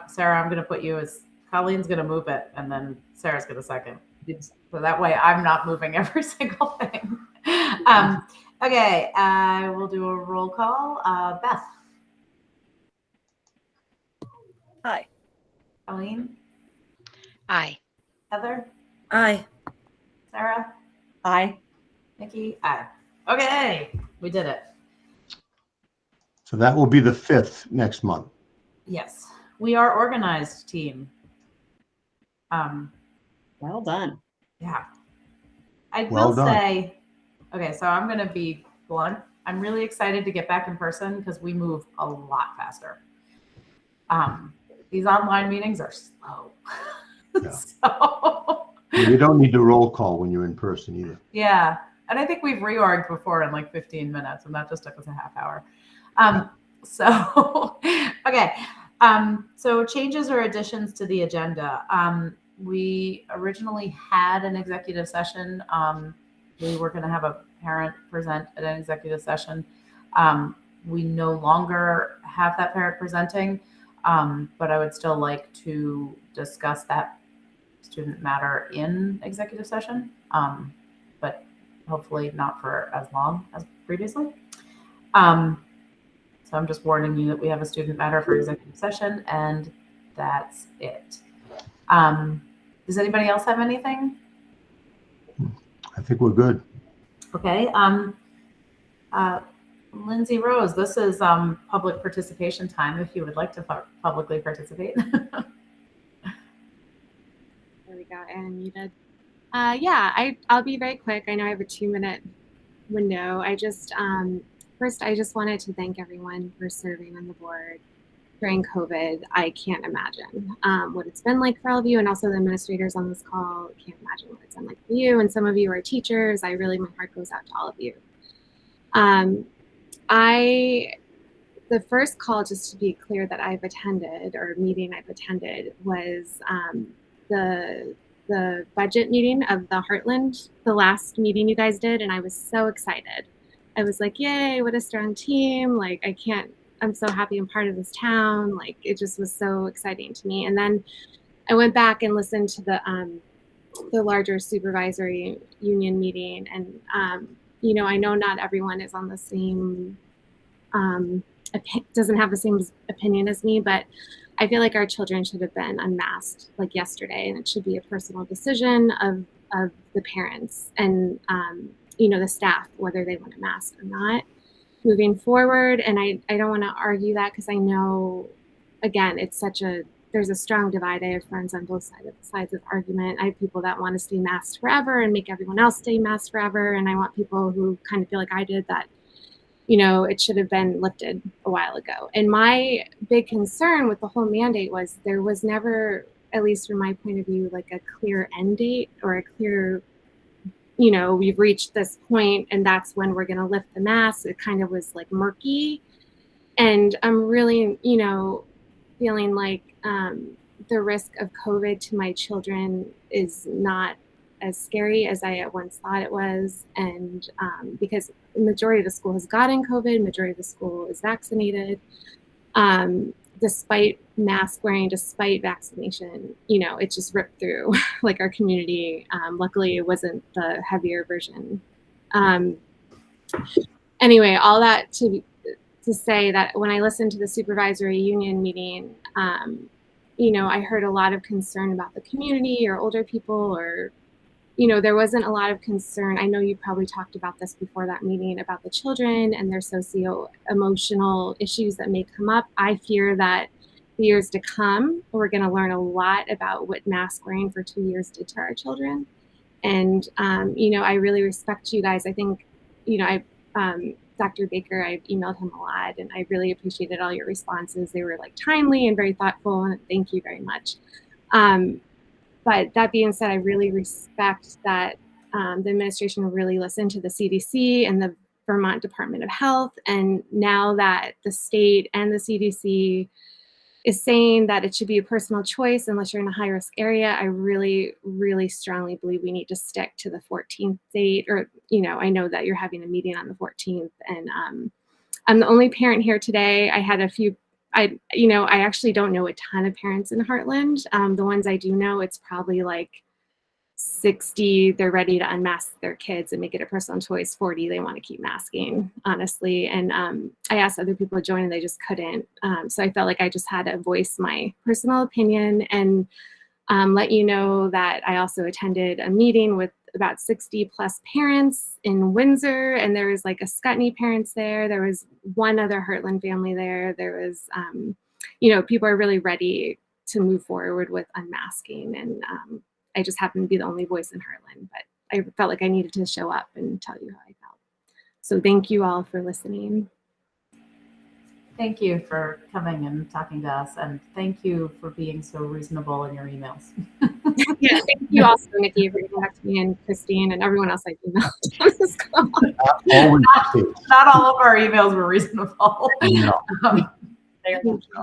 Sarah, I'm going to put you as Colleen's going to move it, and then Sarah's going to second. So that way I'm not moving every single thing. Okay, I will do a roll call. Beth. Hi. Colleen. Aye. Heather. Aye. Sarah. Aye. Nikki. Aye. Okay, we did it. So that will be the 5th next month. Yes, we are organized team. Well done. Yeah. I Well will done. say, okay, so I'm going to be blunt. I'm really excited to get back in person because we move a lot faster. These online meetings are slow. Yeah. So, You don't need to roll call when you're in person either. yeah. And I think we've reorged before in like 15 minutes, and that just took us a half hour. So, okay. So changes or additions to the agenda. We originally had an executive session. We were going to have a parent present at an executive session. We no longer have that parent presenting, but I would still like to discuss that student matter in executive session, but hopefully not for as long as previously. So I'm just warning you that we have a student matter for executive session, and that's it. Does anybody else have anything? I think we're good. Okay. Lindsay Rose, this is public participation time if you would like to publicly participate. There we go. And muted. Yeah, I'll be very quick. I know I have a 2-minute window. First, I just wanted to thank everyone for serving on the board during COVID. I can't imagine what it's been like for all of you, and also the administrators on this call. Can't imagine what it's been like for you. And some of you are teachers. My heart goes out to all of you. The first call, just to be clear, that I've attended, or meeting I've attended, was the budget meeting of the Heartland, the last meeting you guys did, and I was so excited. I was like, yay, what a strong team. Like, I'm so happy I'm part of this town. Like, it just was so exciting to me. And then I went back and listened to the larger supervisory union meeting. And, I know not everyone is on the same, doesn't have the same opinion as me, but I feel like our children should have been unmasked like yesterday, and it should be a personal decision of the parents and, the staff, whether they want to mask or not moving forward. And I don't want to argue that, because I know, again, there's a strong divide. I have friends on both sides of the argument. I have people that want to stay masked forever and make everyone else stay masked forever. And I want people who kind of feel like I did, that, it should have been lifted a while ago. And my big concern with the whole mandate was there was never, at least from my point of view, like a clear end date or a clear, we've reached this point and that's when we're going to lift the mask. It kind of was like murky. And I'm really, feeling like the risk of COVID to my children is not as scary as I once thought it was. And because the majority of the school has gotten COVID, majority of the school is vaccinated. Despite mask wearing, despite vaccination, it just ripped through like our community. Luckily, it wasn't the heavier version. Anyway, all that to say that when I listened to the supervisory union meeting, I heard a lot of concern about the community or older people, or there wasn't a lot of concern. I know you probably talked about this before that meeting about the children and their socio-emotional issues that may come up. I fear that the years to come, we're going to learn a lot about what mask wearing for 2 years did to our children. And, I really respect you guys. I think, Dr. Baker, I've emailed him a lot, and I really appreciated all your responses. They were like timely and very thoughtful, and thank you very much. But that being said, I really respect that the administration really listened to the CDC and the Vermont Department of Health. And now that the state and the CDC is saying that it should be a personal choice unless you're in a high risk area, I really, really strongly believe we need to stick to the 14th date. Or, I know that you're having a meeting on the 14th, and I'm the only parent here today. I had a few, I actually don't know a ton of parents in Heartland. The ones I do know, it's probably like 60, they're ready to unmask their kids and make it a personal choice. 40, they want to keep masking, honestly. And I asked other people to join and they just couldn't. So I felt like I just had to voice my personal opinion and let you know that I also attended a meeting with about 60 plus parents in Windsor, and there was like a Scutney parents there. There was one other Heartland family there. There was, people are really ready to move forward with unmasking. And I just happened to be the only voice in Heartland, but I felt like I needed to show up and tell you how I felt. So thank you all for listening. Thank you for coming and talking to us, and thank you for being so reasonable in your emails. Yeah, thank you also, Nikki, for getting back to me, and Christine and everyone else I emailed on this call. Not all of our emails were reasonable. No.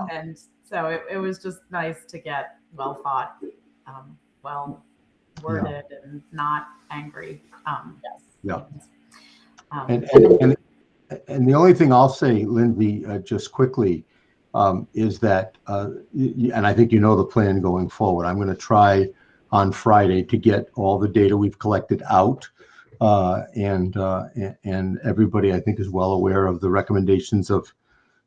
And so it was just nice to get well thought, well worded, and not angry. Yeah. Um, And the only thing I'll say, Lindsay, just quickly, is that, and I think the plan going forward. I'm going to try on Friday to get all the data we've collected out, and everybody I think is well aware of the recommendations of,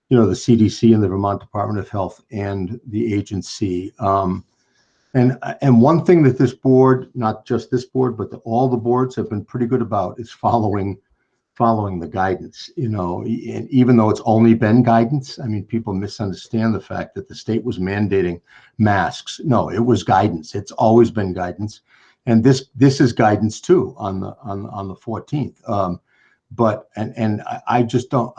the CDC and the Vermont Department of Health and the agency. And one thing that this board, not just this board, but all the boards have been pretty good about is following the guidance, and even though it's only been guidance, I mean, people misunderstand the fact that the state was mandating masks. No, it was guidance. It's always been guidance. And this is guidance too on the 14th. But I just don't,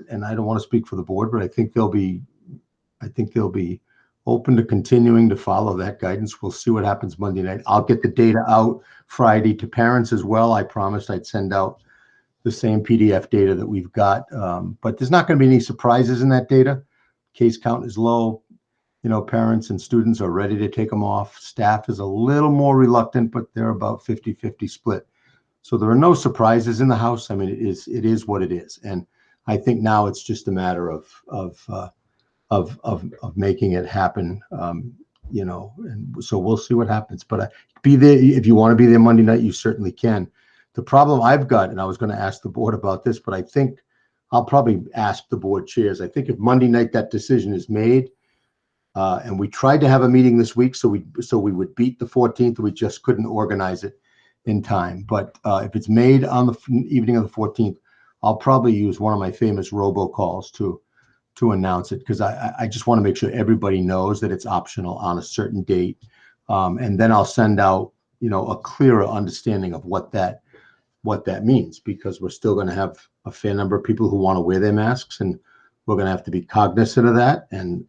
and I don't want to speak for the board, but I think they'll be open to continuing to follow that guidance. We'll see what happens Monday night. I'll get the data out Friday to parents as well. I promised I'd send out the same PDF data that we've got. But there's not going to be any surprises in that data. Case count is low. Parents and students are ready to take them off. Staff is a little more reluctant, but they're about 50-50 split. So there are no surprises in the house. I mean, it is what it is. And I think now it's just a matter of making it happen. And so we'll see what happens. But be there if you want to be there Monday night. You certainly can. The problem I've got, and I was going to ask the board about this, but I think I'll probably ask the board chairs. I think if Monday night that decision is made, and we tried to have a meeting this week, so we would beat the 14th. We just couldn't organize it in time. But if it's made on the evening of the 14th, I'll probably use one of my famous robocalls to announce it, because I just want to make sure everybody knows that it's optional on a certain date, and then I'll send out a clearer understanding of what that means, because we're still going to have a fair number of people who want to wear their masks, and we're going to have to be cognizant of that. And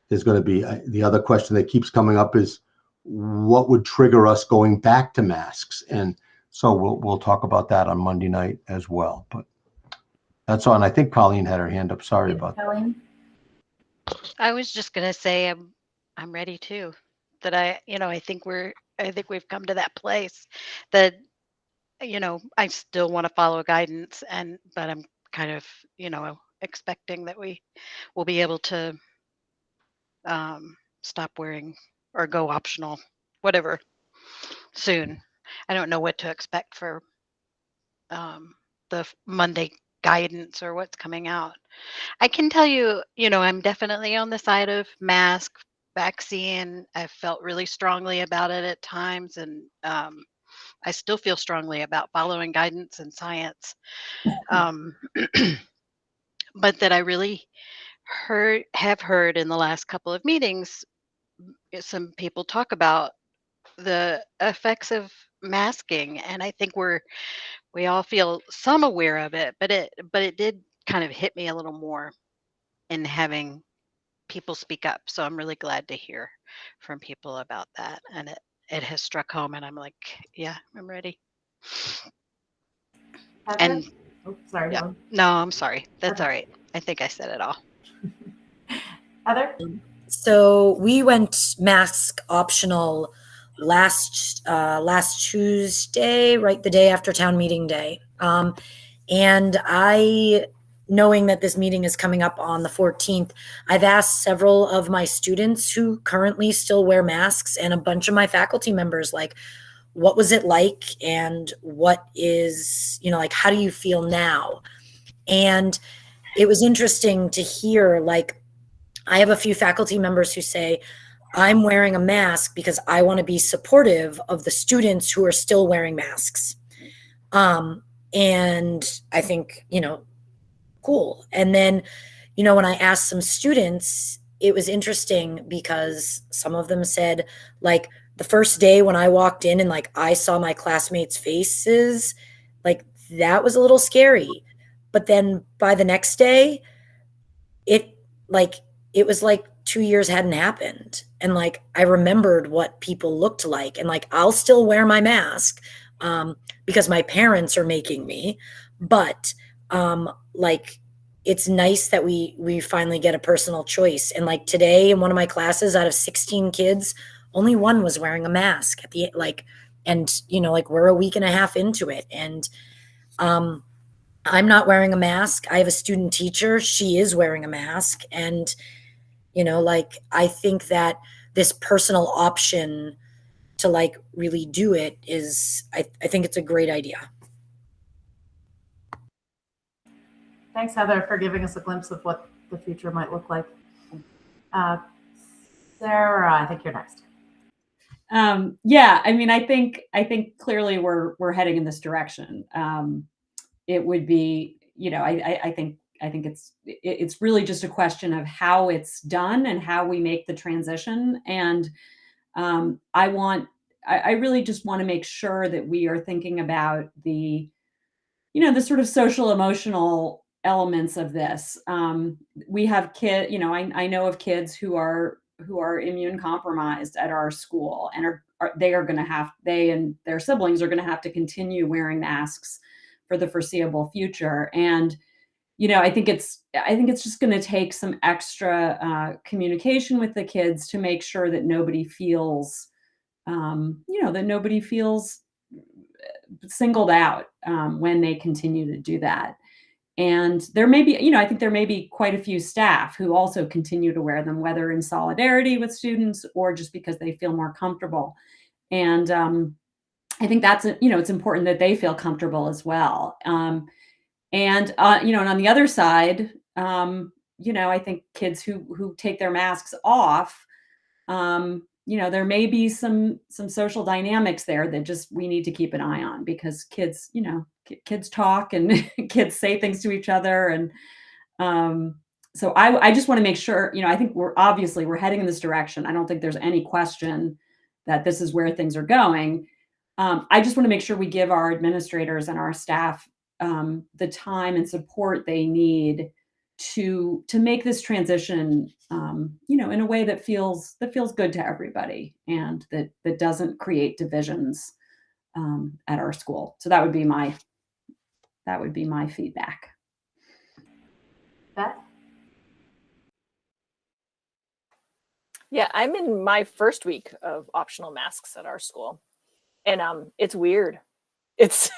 there's going to be the other question that keeps coming up is what would trigger us going back to masks, and so we'll talk about that on Monday night as well. But that's all. And I think Colleen had her hand up. Sorry about that. Colleen? I was just gonna say I'm ready too. That I think we've come to that place that I still want to follow guidance, but I'm kind of expecting that we will be able to stop wearing or go optional, whatever, soon. I don't know what to expect for the Monday guidance or what's coming out. I can tell you, I'm definitely on the side of mask, vaccine. I felt really strongly about it at times, and I still feel strongly about following guidance and science. But that I really have heard in the last couple of meetings, some people talk about the effects of masking, and I think we all feel some aware of it, but it did kind of hit me a little more in having people speak up. So I'm really glad to hear from people about that, and it has struck home, and I'm like, yeah, I'm ready. Heather? And Oh, sorry. yeah, Helen. no, I'm sorry. That's Okay. all right. I think I said it all. Heather? So we went mask optional last Tuesday, right the day after town meeting day. And I, knowing that this meeting is coming up on the 14th, I've asked several of my students who currently still wear masks and a bunch of my faculty members, like, what was it like? And what is, like, how do you feel now? And it was interesting to hear, like, I have a few faculty members who say, I'm wearing a mask because I want to be supportive of the students who are still wearing masks. And I think, cool. And then, when I asked some students, it was interesting because some of them said, like, the first day when I walked in and like I saw my classmates' faces, like that was a little scary. But then by the next day, it like it was like 2 years hadn't happened, and like I remembered what people looked like, and like I'll still wear my mask because my parents are making me, but like it's nice that we finally get a personal choice. And like today in one of my classes, out of 16 kids, only one was wearing a mask at the like, and like we're a week and a half into it, and I'm not wearing a mask. I have a student teacher. She is wearing a mask. And, like, I think that this personal option to like really do it is, I think it's a great idea. Thanks, Heather, for giving us a glimpse of what the future might look like. Sarah, I think you're next. Yeah, I mean, I think clearly we're heading in this direction. It would be, I think it's really just a question of how it's done and how we make the transition. And I really just want to make sure that we are thinking about the sort of social emotional elements of this. We have I know of kids who are immune compromised at our school, and they and their siblings are going to have to continue wearing masks for the foreseeable future. And I think it's just going to take some extra communication with the kids to make sure that nobody feels singled out when they continue to do that. And there may be, I think there may be quite a few staff who also continue to wear them, whether in solidarity with students or just because they feel more comfortable. And I think that's, it's important that they feel comfortable as well. And on the other side, I think kids who take their masks off, there may be some social dynamics there that just we need to keep an eye on, because kids, kids talk and kids say things to each other. And so I just want to make sure, I think we're heading in this direction. I don't think there's any question that this is where things are going. I just want to make sure we give our administrators and our staff the time and support they need to make this transition, in a way that feels good to everybody, and that doesn't create divisions at our school. So that would be my feedback. Beth? Yeah, I'm in my first week of optional masks at our school, and it's weird. It's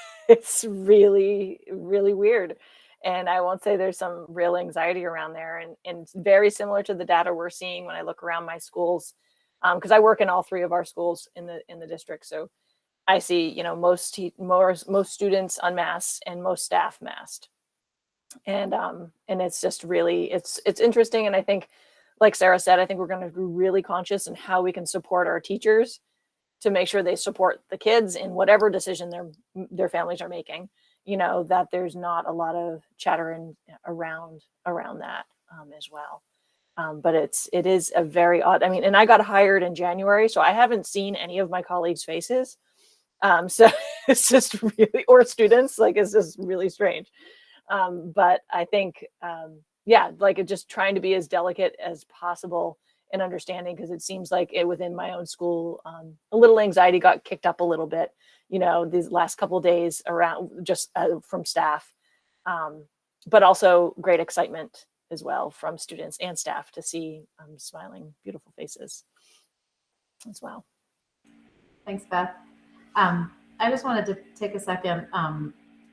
really, really weird. And I won't say there's some real anxiety around there, and it's very similar to the data we're seeing when I look around my schools, because I work in all three of our schools in the district. So I see, most students unmasked and most staff masked, and it's just really it's interesting. And I think, like Sarah said, I think we're going to be really conscious in how we can support our teachers to make sure they support the kids in whatever decision their families are making, that there's not a lot of chatter around that as well. But it is a very odd, and I got hired in January, so I haven't seen any of my colleagues' faces. So it's just really, or students, like, it's just really strange. But I think, like, just trying to be as delicate as possible and understanding, because it seems like within my own school, a little anxiety got kicked up a little bit, these last couple of days around just from staff, but also great excitement as well from students and staff to see smiling, beautiful faces as well. Thanks, Beth. I just wanted to take a second,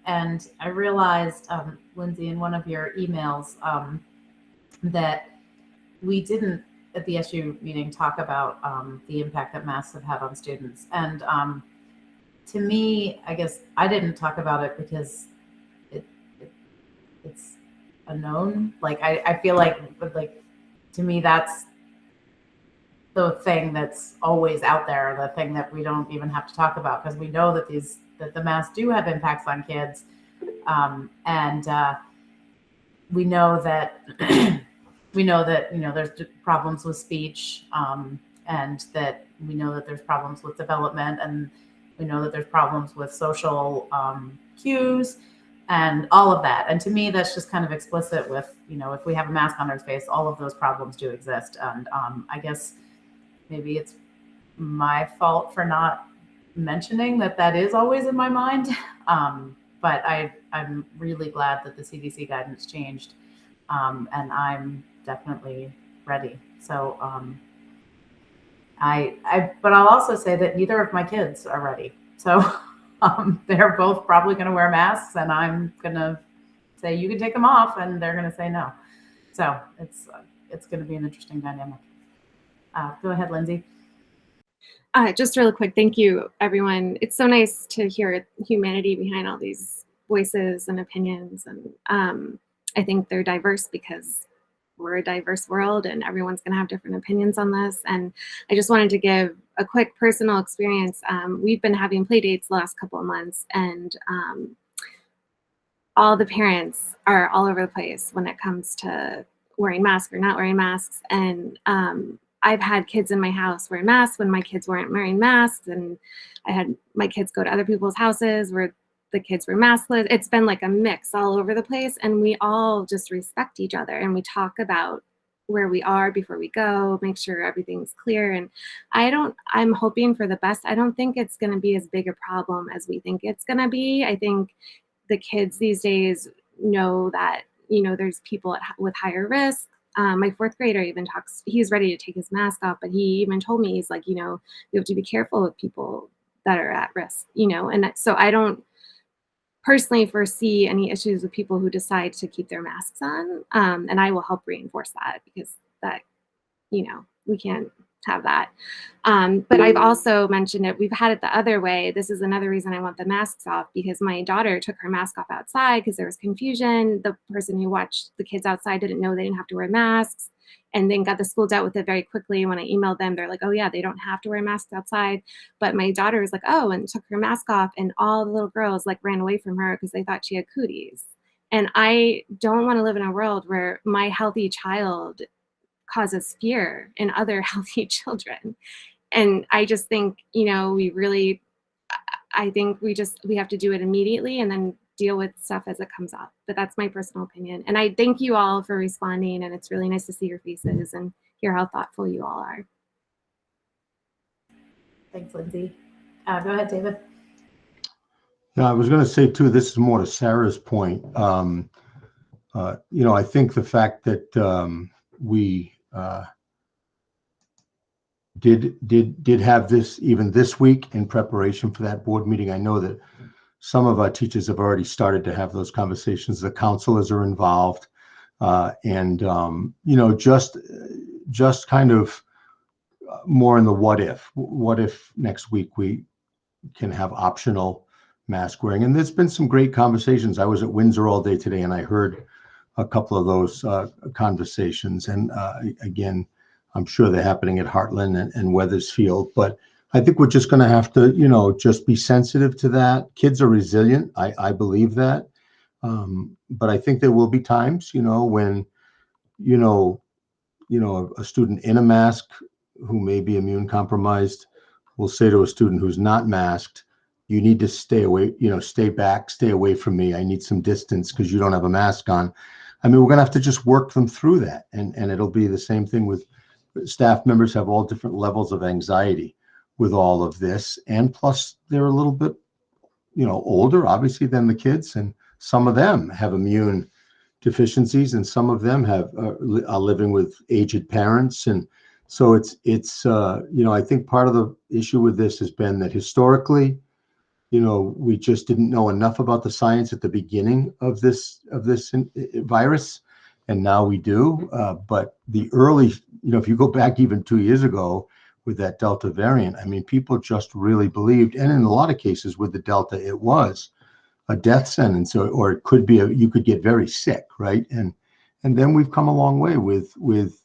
and I realized, Lindsay, in one of your emails, that we didn't at the SU meeting talk about the impact that masks have had on students. And to me, I guess I didn't talk about it because it's a known. Like I feel like to me that's the thing that's always out there, the thing that we don't even have to talk about, because we know that that the masks do have impacts on kids, and we know that there's problems with speech, and that we know that there's problems with development, and we know that there's problems with social cues and all of that. And to me, that's just kind of explicit with, if we have a mask on our face, all of those problems do exist. And I guess maybe it's my fault for not mentioning that is always in my mind. But I'm really glad that the CDC guidance changed, and I'm definitely ready. So but I'll also say that neither of my kids are ready. So they're both probably going to wear masks, and I'm going to say you can take them off, and they're going to say no. So it's going to be an interesting dynamic. Go ahead, Lindsay. Just really quick, thank you, everyone. It's so nice to hear humanity behind all these voices and opinions. And I think they're diverse because we're a diverse world and everyone's going to have different opinions on this. And I just wanted to give a quick personal experience. We've been having play dates the last couple of months, and all the parents are all over the place when it comes to wearing masks or not wearing masks. And I've had kids in my house wearing masks when my kids weren't wearing masks, and I had my kids go to other people's houses where the kids were maskless. It's been like a mix all over the place, and we all just respect each other, and we talk about where we are before we go, make sure everything's clear. And I'm hoping for the best. I don't think it's going to be as big a problem as we think it's going to be. I think the kids these days know that, there's people with higher risk. My fourth grader even he's ready to take his mask off, but he even told me, he's like, you have to be careful with people that are at risk, and so I don't personally foresee any issues with people who decide to keep their masks on. And I will help reinforce that, because that, we can't have that. But I've also mentioned it, we've had it the other way. This is another reason I want the masks off, because my daughter took her mask off outside because there was confusion. The person who watched the kids outside didn't know they didn't have to wear masks, and then got the school dealt with it very quickly. When I emailed them, they're like, oh yeah, they don't have to wear masks outside. But my daughter was like, oh, and took her mask off, and all the little girls ran away from her because they thought she had cooties. And I don't want to live in a world where my healthy child causes fear in other healthy children. And I just think, I think we have to do it immediately and then deal with stuff as it comes up. But that's my personal opinion. And I thank you all for responding, and it's really nice to see your faces and hear how thoughtful you all are. Thanks, Lindsay. Go ahead, David. Yeah, I was going to say too, this is more to Sarah's point. I think the fact that we did have this even this week in preparation for that board meeting. I know that some of our teachers have already started to have those conversations. The counselors are involved, and just kind of more in the what if next week we can have optional mask wearing. And there's been some great conversations. I was at Windsor all day today, and I heard a couple of those conversations. And again, I'm sure they're happening at Heartland and Weathersfield, but I think we're just going to have to, just be sensitive to that. Kids are resilient. I believe that. But I think there will be times, when, a student in a mask who may be immune compromised will say to a student who's not masked, you need to stay away, stay back, stay away from me. I need some distance because you don't have a mask on. I mean, we're going to have to just work them through that. And it'll be the same thing with staff members have all different levels of anxiety with all of this. And plus they're a little bit, older, obviously, than the kids. And some of them have immune deficiencies, and some of them are living with aged parents. And so I think part of the issue with this has been that historically, we just didn't know enough about the science at the beginning of this virus, and now we do. But the early, if you go back even 2 years ago with that Delta variant, I mean, people just really believed, and in a lot of cases with the Delta, it was a death sentence, or it could be you could get very sick, right? And then we've come a long way with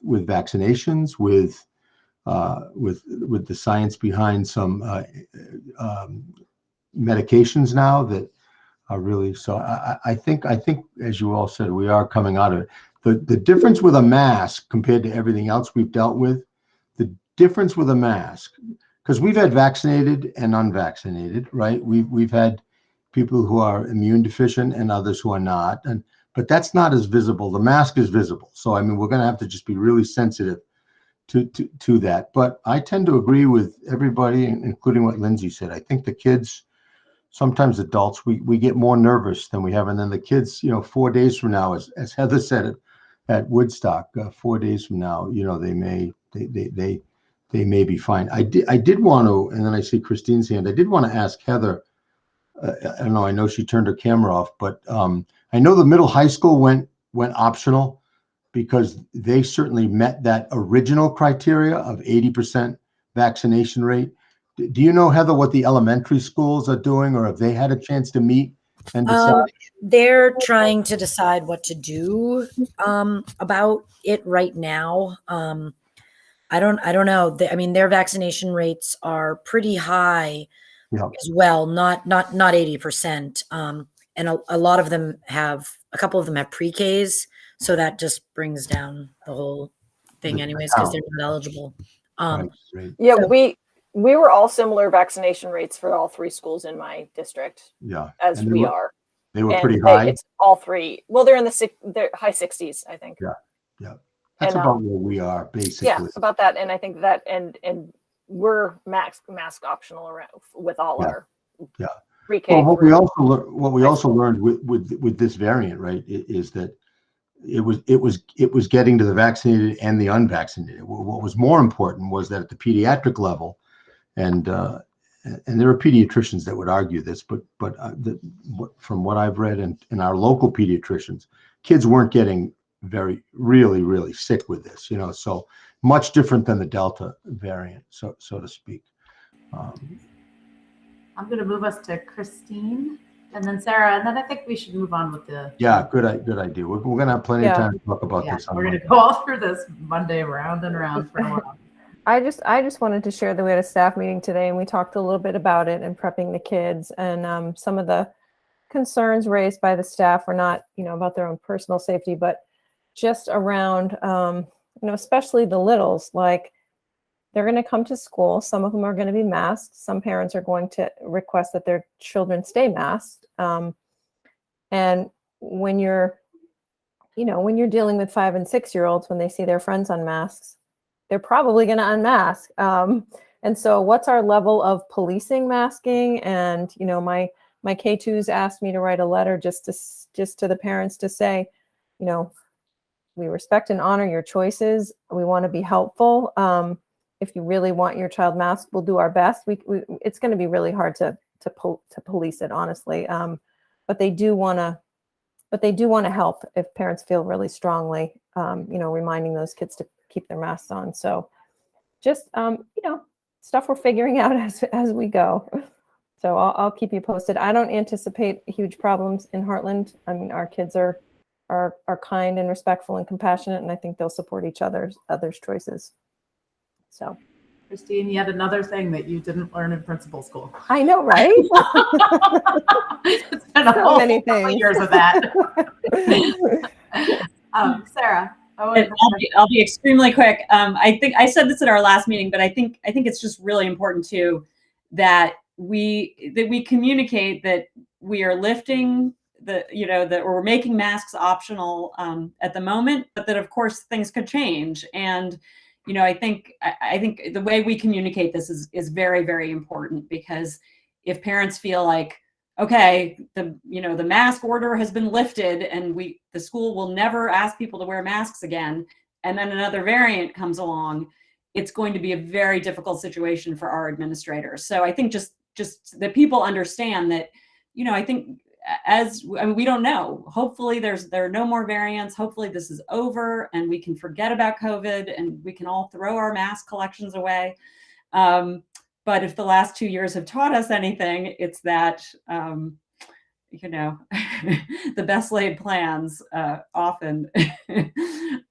vaccinations, with the science behind some medications now that are really. So I think as you all said, we are coming out of it. The difference with a mask compared to everything else we've dealt with, the difference with a mask, because we've had vaccinated and unvaccinated, right? We've had people who are immune deficient and others who are not, but that's not as visible. The mask is visible, so I mean, we're going to have to just be really sensitive to that. But I tend to agree with everybody, including what Lindsay said. I think the kids, sometimes adults, we get more nervous than we have, and then the kids, 4 days from now, as Heather said at Woodstock, 4 days from now, they may be fine. I did want to, and then I see Christine's hand. I did want to ask Heather. I know she turned her camera off, but I know the middle high school went optional because they certainly met that original criteria of 80% vaccination rate. Do you know, Heather, what the elementary schools are doing, or have they had a chance to meet and decide? They're trying to decide what to do about it right now. I don't know. I mean, their vaccination rates are pretty high as well, not 80%. And a lot of them a couple of them have pre-Ks, so that just brings down the whole thing anyways, because they're not eligible. Right. Yeah, so we were all similar vaccination rates for all three schools in my district. Yeah, as we are. They were pretty high. It's all three. Well, they're in the high 60s, I think. Yeah. That's about where we are, basically. Yeah, about that. And I think that and we're mask optional around with all our pre-K. Well, what we also learned with this variant, right, is that it was getting to the vaccinated and the unvaccinated. What was more important was that at the pediatric level, and there are pediatricians that would argue this, but from what I've read and our local pediatricians, kids weren't getting really sick with this, so much different than the Delta variant, so to speak. I'm going to move us to Christine and then Sarah, and then I think we should move on with the. Yeah, good idea. We're going to have plenty of time to talk about this. We're going to go all through this Monday round and around for a while. I just wanted to share that we had a staff meeting today, and we talked a little bit about it and prepping the kids, and some of the concerns raised by the staff were not, about their own personal safety, but just around, especially the littles, like they're going to come to school. Some of them are going to be masked. Some parents are going to request that their children stay masked. And when you're dealing with 5 and 6-year-olds, when they see their friends unmasked, they're probably going to unmask. And so what's our level of policing masking? And, my K2s asked me to write a letter just to the parents to say, we respect and honor your choices. We want to be helpful. If you really want your child masked, we'll do our best. It's going to be really hard to police it, honestly. But they do want to help if parents feel really strongly, reminding those kids to keep their masks on. So just, stuff we're figuring out as we go. So I'll keep you posted. I don't anticipate huge problems in Heartland. I mean, our kids are kind and respectful and compassionate, and I think they'll support each other's choices. So, Christine, yet another thing that you didn't learn in principal school. I know, right? It's been so many things. Years of that. Sarah. I'll be extremely quick. I think I said this at our last meeting, but I think it's just really important too that we communicate that we are lifting that we're making masks optional at the moment, but that of course things could change. And I think the way we communicate this is very, very important, because if parents feel like, okay, the mask order has been lifted and the school will never ask people to wear masks again, and then another variant comes along, it's going to be a very difficult situation for our administrators. So I think just that people understand that, I think we don't know. Hopefully there are no more variants. Hopefully this is over and we can forget about COVID and we can all throw our mask collections away. But if the last 2 years have taught us anything, it's that, the best laid plans often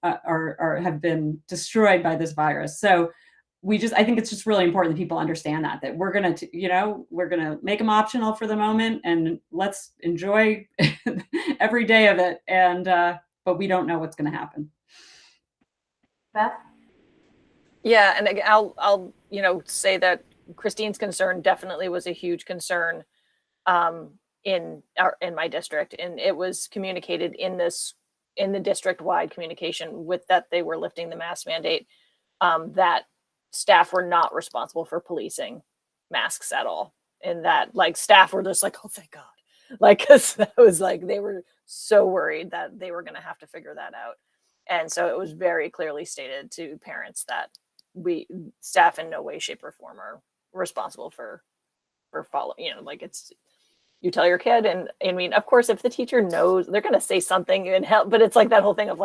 have been destroyed by this virus. So I think it's just really important that people understand that we're going to make them optional for the moment, and let's enjoy every day of it. But we don't know what's going to happen. Beth? Yeah, and I'll say that Christine's concern definitely was a huge concern in my district, and it was communicated in the district-wide communication with that they were lifting the mask mandate, that staff were not responsible for policing masks at all, and that staff were just like, oh thank God, because that was they were so worried that they were going to have to figure that out. And so it was very clearly stated to parents that staff in no way, shape, or form are responsible for following, it's, you tell your kid, and I mean, of course, if the teacher knows, they're going to say something and help, but it's that whole thing of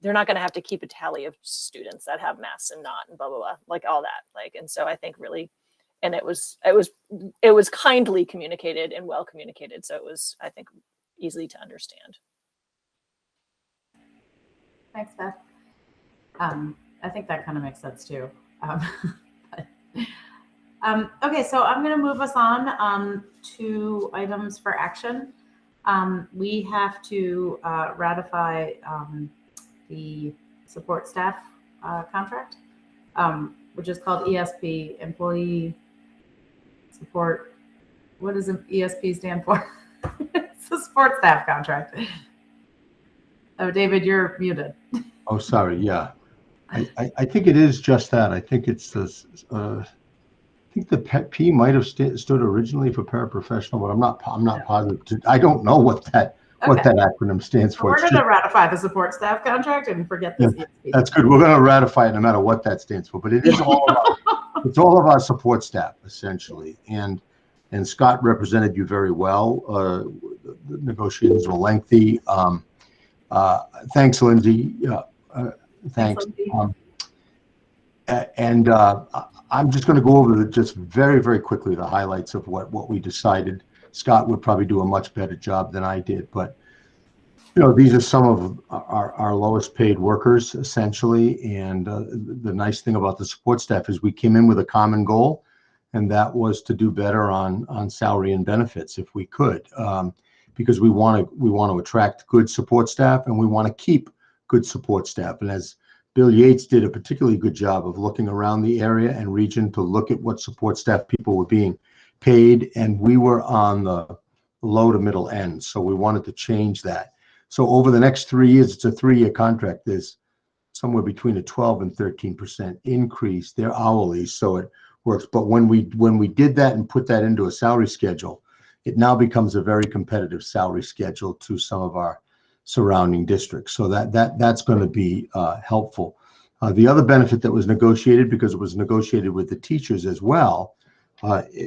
they're not going to have to keep a tally of students that have masks and not, and blah, blah, blah, all that. And so I think really, and it was kindly communicated and well communicated. So it was, I think, easy to understand. Thanks, Beth. I think that kind of makes sense too. Okay, so I'm going to move us on to items for action. We have to ratify the support staff contract, which is called ESP, Employee Support. What does ESP stand for? It's the support staff contract. Oh, David, you're muted. Oh, sorry. Yeah. I think it is just that. I think it's this. I think the P might have stood originally for paraprofessional, but I'm not positive. I don't know what that acronym stands for. We're going to ratify the support staff contract and forget this. Yeah, that's good. We're going to ratify it no matter what that stands for. But it is it's all of our support staff essentially. And Scott represented you very well. The negotiations were lengthy. Thanks, Lindsay. Thanks. I'm just going to go over just very, very quickly the highlights of what we decided. Scott would probably do a much better job than I did, but these are some of our lowest paid workers essentially. And the nice thing about the support staff is we came in with a common goal, and that was to do better on salary and benefits if we could, because we want to attract good support staff and we want to keep good support staff. And as Bill Yates did a particularly good job of looking around the area and region to look at what support staff people were being paid, and we were on the low to middle end. So we wanted to change that. So over the next 3 years, it's a 3-year contract. There's somewhere between a 12 and 13% increase. They're hourly, so it works. But when we did that and put that into a salary schedule, it now becomes a very competitive salary schedule to some of our surrounding districts. So that's going to be helpful. The other benefit that was negotiated, because it was negotiated with the teachers as well,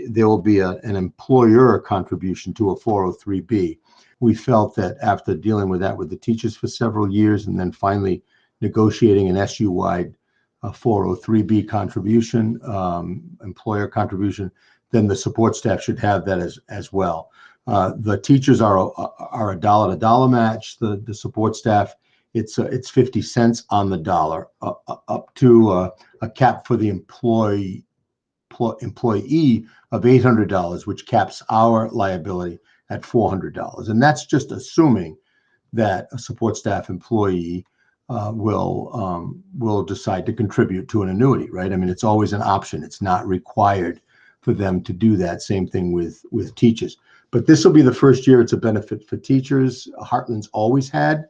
there will be an employer contribution to a 403B. We felt that after dealing with that with the teachers for several years and then finally negotiating an SU-wide 403B contribution, employer contribution, then the support staff should have that as well. The teachers are a dollar-to-dollar match. The support staff, it's 50 cents on the dollar, up to a cap for the employee of $800, which caps our liability at $400. And that's just assuming that a support staff employee will decide to contribute to an annuity, right? I mean, it's always an option. It's not required for them to do that. Same thing with teachers. But this will be the first year it's a benefit for teachers. Heartland's always had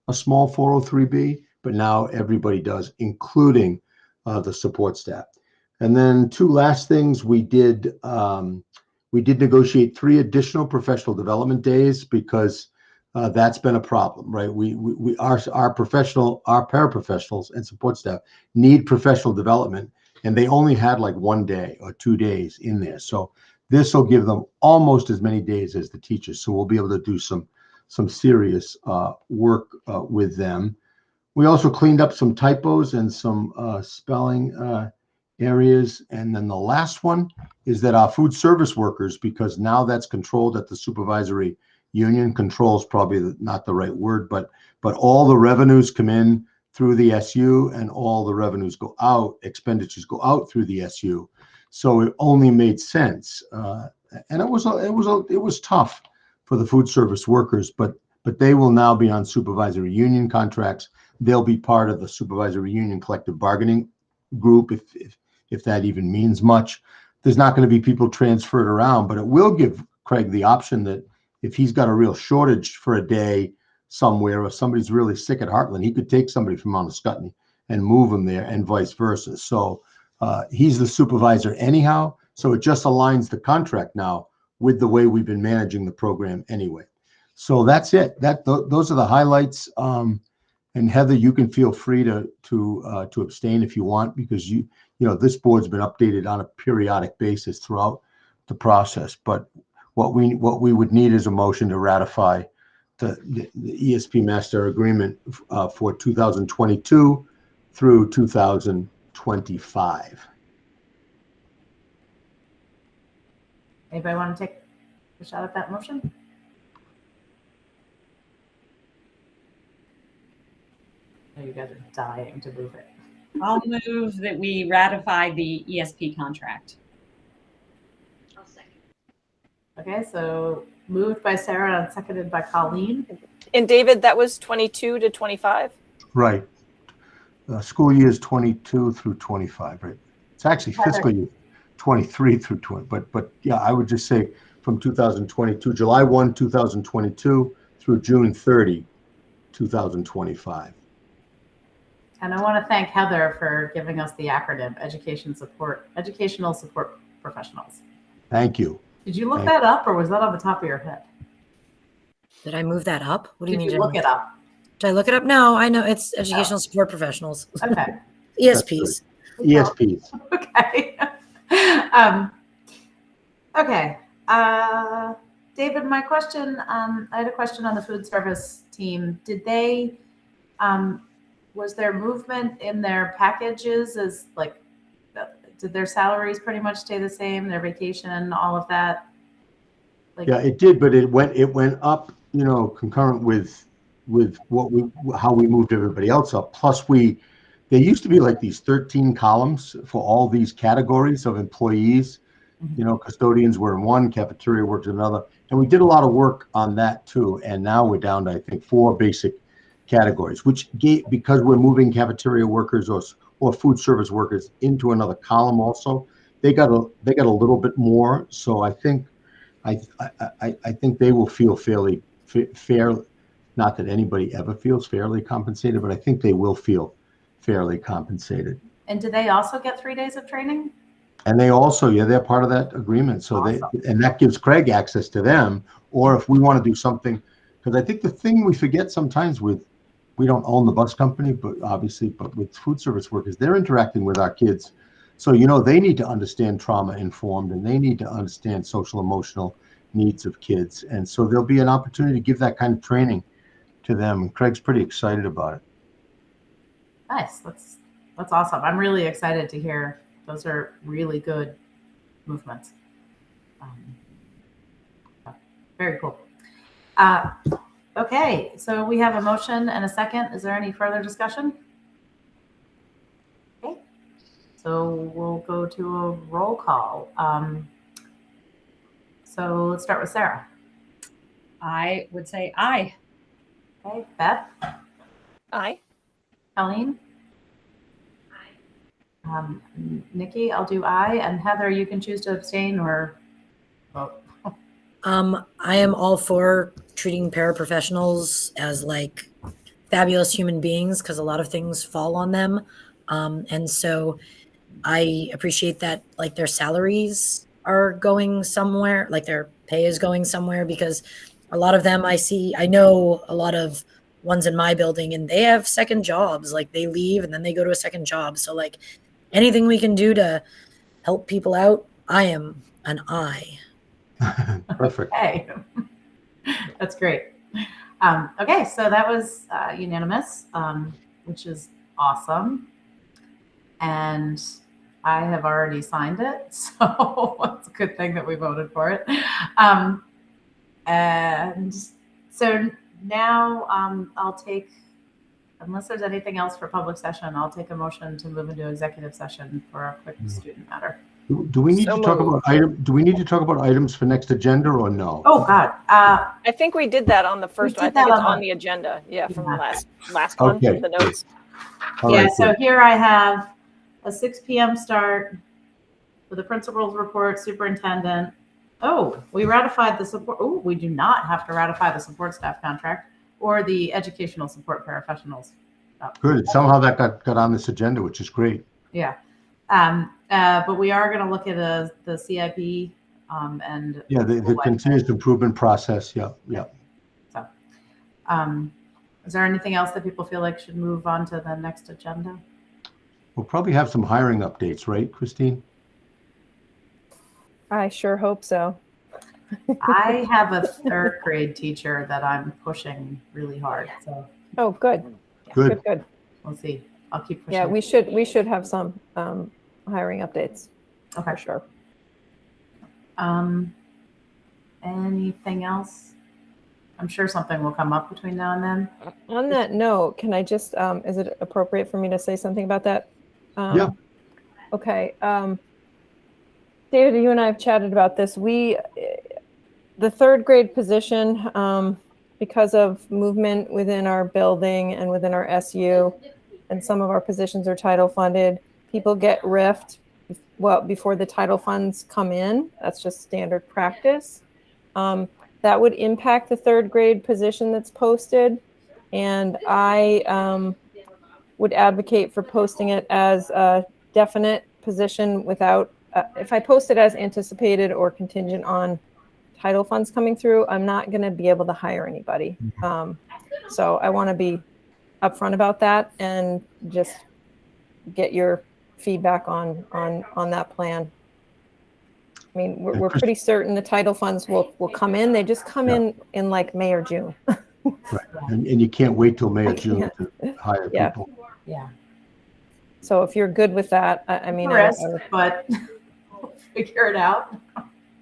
a small 403B, but now everybody does, including the support staff. And then two last things we did negotiate 3 additional professional development days because that's been a problem, right? Our paraprofessionals and support staff need professional development, and they only had like 1 day or 2 days in there. So this will give them almost as many days as the teachers. So we'll be able to do some serious work with them. We also cleaned up some typos and some spelling areas. And then the last one is that our food service workers, because now that's controlled at the supervisory union, controls probably not the right word, but all the revenues come in through the SU and all the revenues go out, expenditures go out through the SU. So it only made sense. And it was tough for the food service workers, but they will now be on supervisory union contracts. They'll be part of the supervisory union collective bargaining group, if that even means much. There's not going to be people transferred around, but it will give Craig the option that if he's got a real shortage for a day somewhere, or somebody's really sick at Heartland, he could take somebody from Mount Scottney and move them there, and vice versa. So he's the supervisor anyhow. So it just aligns the contract now with the way we've been managing the program anyway. So that's it. Those are the highlights. And Heather, you can feel free to abstain if you want, because this board's been updated on a periodic basis throughout the process. But what we would need is a motion to ratify the ESP master agreement for 2022 through 2025. Anybody want to take a shot at that motion? Oh, you guys are dying to move it. I'll move that we ratify the ESP contract. I'll second. Okay, so moved by Sarah and seconded by Colleen. And David, that was 22 to 25. Right. School years 22 through 25, right? It's actually fiscal year 23 through 20, but yeah, I would just say from 2022, July 1, 2022 through June 30, 2025. And I want to thank Heather for giving us the acronym educational support professionals. Thank you. Did you look that up, or was that on the top of your head? Did I move that up? What do you mean? Did you look it up? Did I look it up? No, I know it's educational support professionals. Okay. ESPs. ESPs. Okay. Okay. David, my question, I had a question on the food service team. Did they, was there movement in their packages as like, did their salaries pretty much stay the same, their vacation, all of that? Like, Yeah, it did, but it went up, concurrent with how we moved everybody else up. Plus there used to be like these 13 columns for all these categories of employees. Custodians were in one, cafeteria workers in another. And we did a lot of work on that too. And now we're down to, I think, 4 basic categories, because we're moving cafeteria workers or food service workers into another column also, they got a little bit more. So I think they will feel fairly fair. Not that anybody ever feels fairly compensated, but I think they will feel fairly compensated. and do they also get 3 days of training? And they also, they're part of that agreement. So Awesome. And that gives Craig access to them. Or if we want to do something, because I think the thing we forget sometimes we don't own the bus company, but with food service workers, they're interacting with our kids. So, they need to understand trauma informed, and they need to understand social emotional needs of kids. And so there'll be an opportunity to give that kind of training to them. And Craig's pretty excited about it. Nice. That's awesome. I'm really excited to hear. Those are really good movements. Very cool. Okay, so we have a motion and a second. Is there any further discussion? Okay, so we'll go to a roll call. So let's start with Sarah. I would say aye. Okay, Beth, Aye. Colleen, Nikki, I'll do aye, and Heather, you can choose to abstain or vote. I am all for treating paraprofessionals as like fabulous human beings because a lot of things fall on them. And so I appreciate that, like, their salaries are going somewhere, like their pay is going somewhere, because a lot of them I know a lot of ones in my building, and they have second jobs. Like, they leave and then they go to a second job. So, like, anything we can do to help people out, I am an I. Perfect. Okay. That's great. Okay, so that was unanimous, which is awesome. And I have already signed it, so it's a good thing that we voted for it. And so now I'll take, unless there's anything else for public session, I'll take a motion to move into executive session for a quick student matter. Do we need So to talk moved. about do we need to talk about items for next agenda or no? Oh God. I think we did that on the first one. I did think that it's on on the- the agenda. Yeah, from Yeah. last one, Okay. the notes. All Yeah, right, so good. here I have a 6 p.m. start for the principal's report, superintendent. Oh, we ratified the support. Oh, we do not have to ratify the support staff contract or the educational support paraprofessionals. Oh, Good. Somehow that got on this agenda, which is great. yeah. But we are going to look at the CIP and Yeah, the continuous improvement process. Yeah, yeah. so. Is there anything else that people feel like should move on to the next agenda? We'll probably have some hiring updates, right, Christine? I sure hope so. I have a third grade teacher that I'm pushing really hard. So Oh, good. Good. Good. we'll see. I'll keep pushing. Yeah, we should have some hiring updates Okay. for sure. Anything else? I'm sure something will come up between now and then. On that note, can I just, is it appropriate for me to say something about that? Yeah. Okay. David, you and I have chatted about this. The third grade position, because of movement within our building and within our SU, and some of our positions are title funded, people get RIF'd before the title funds come in. That's just standard practice. That would impact the third grade position that's posted. And I would advocate for posting it as a definite position without, if I post it as anticipated or contingent on title funds coming through, I'm not going to be able to hire anybody. So I want to be upfront about that and just get your feedback on that plan. I mean, we're pretty certain the title funds will come in. They just come in like May or June. Right. And you can't wait till May or June to hire Yeah. people. Yeah. So if you're good with that, I mean, Risk, but we'll figure it out.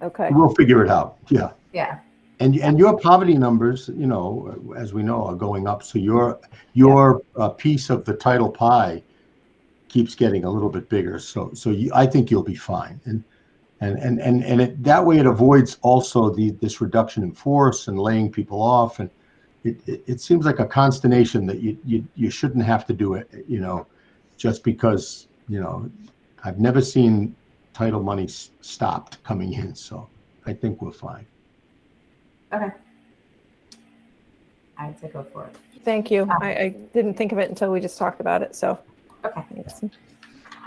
okay. We'll figure it out. Yeah. Yeah. And your poverty numbers, as we know, are going up. So your piece of the title pie keeps getting a little bit bigger. So I think you'll be fine. And that way it avoids also this reduction in force and laying people off. And it seems like a consternation that you shouldn't have to do it, just because, I've never seen title money stopped coming in. So I think we're fine. Okay. I'd say go for it. Thank you. I didn't think of it until we just talked about it. So Okay. thanks.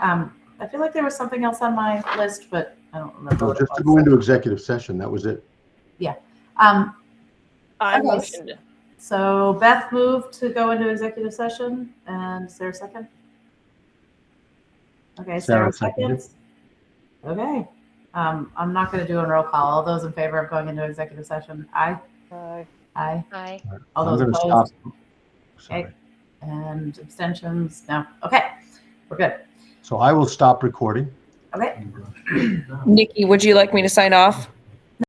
I feel like there was something else on my list, but I don't remember. So what it just to was. go into executive session, that was it. I Okay. motioned. So Beth moved to go into executive session, and is there a second? Okay, Sarah Sarah seconded. seconds. Okay. I'm not going to do a roll call. All those in favor of going into executive session? Aye. Aye. Hi. All I'm those going to opposed? stop. Sorry. Okay. And abstentions? No. Okay. We're good. So I will stop recording. Okay. Nikki, would you like me to sign off?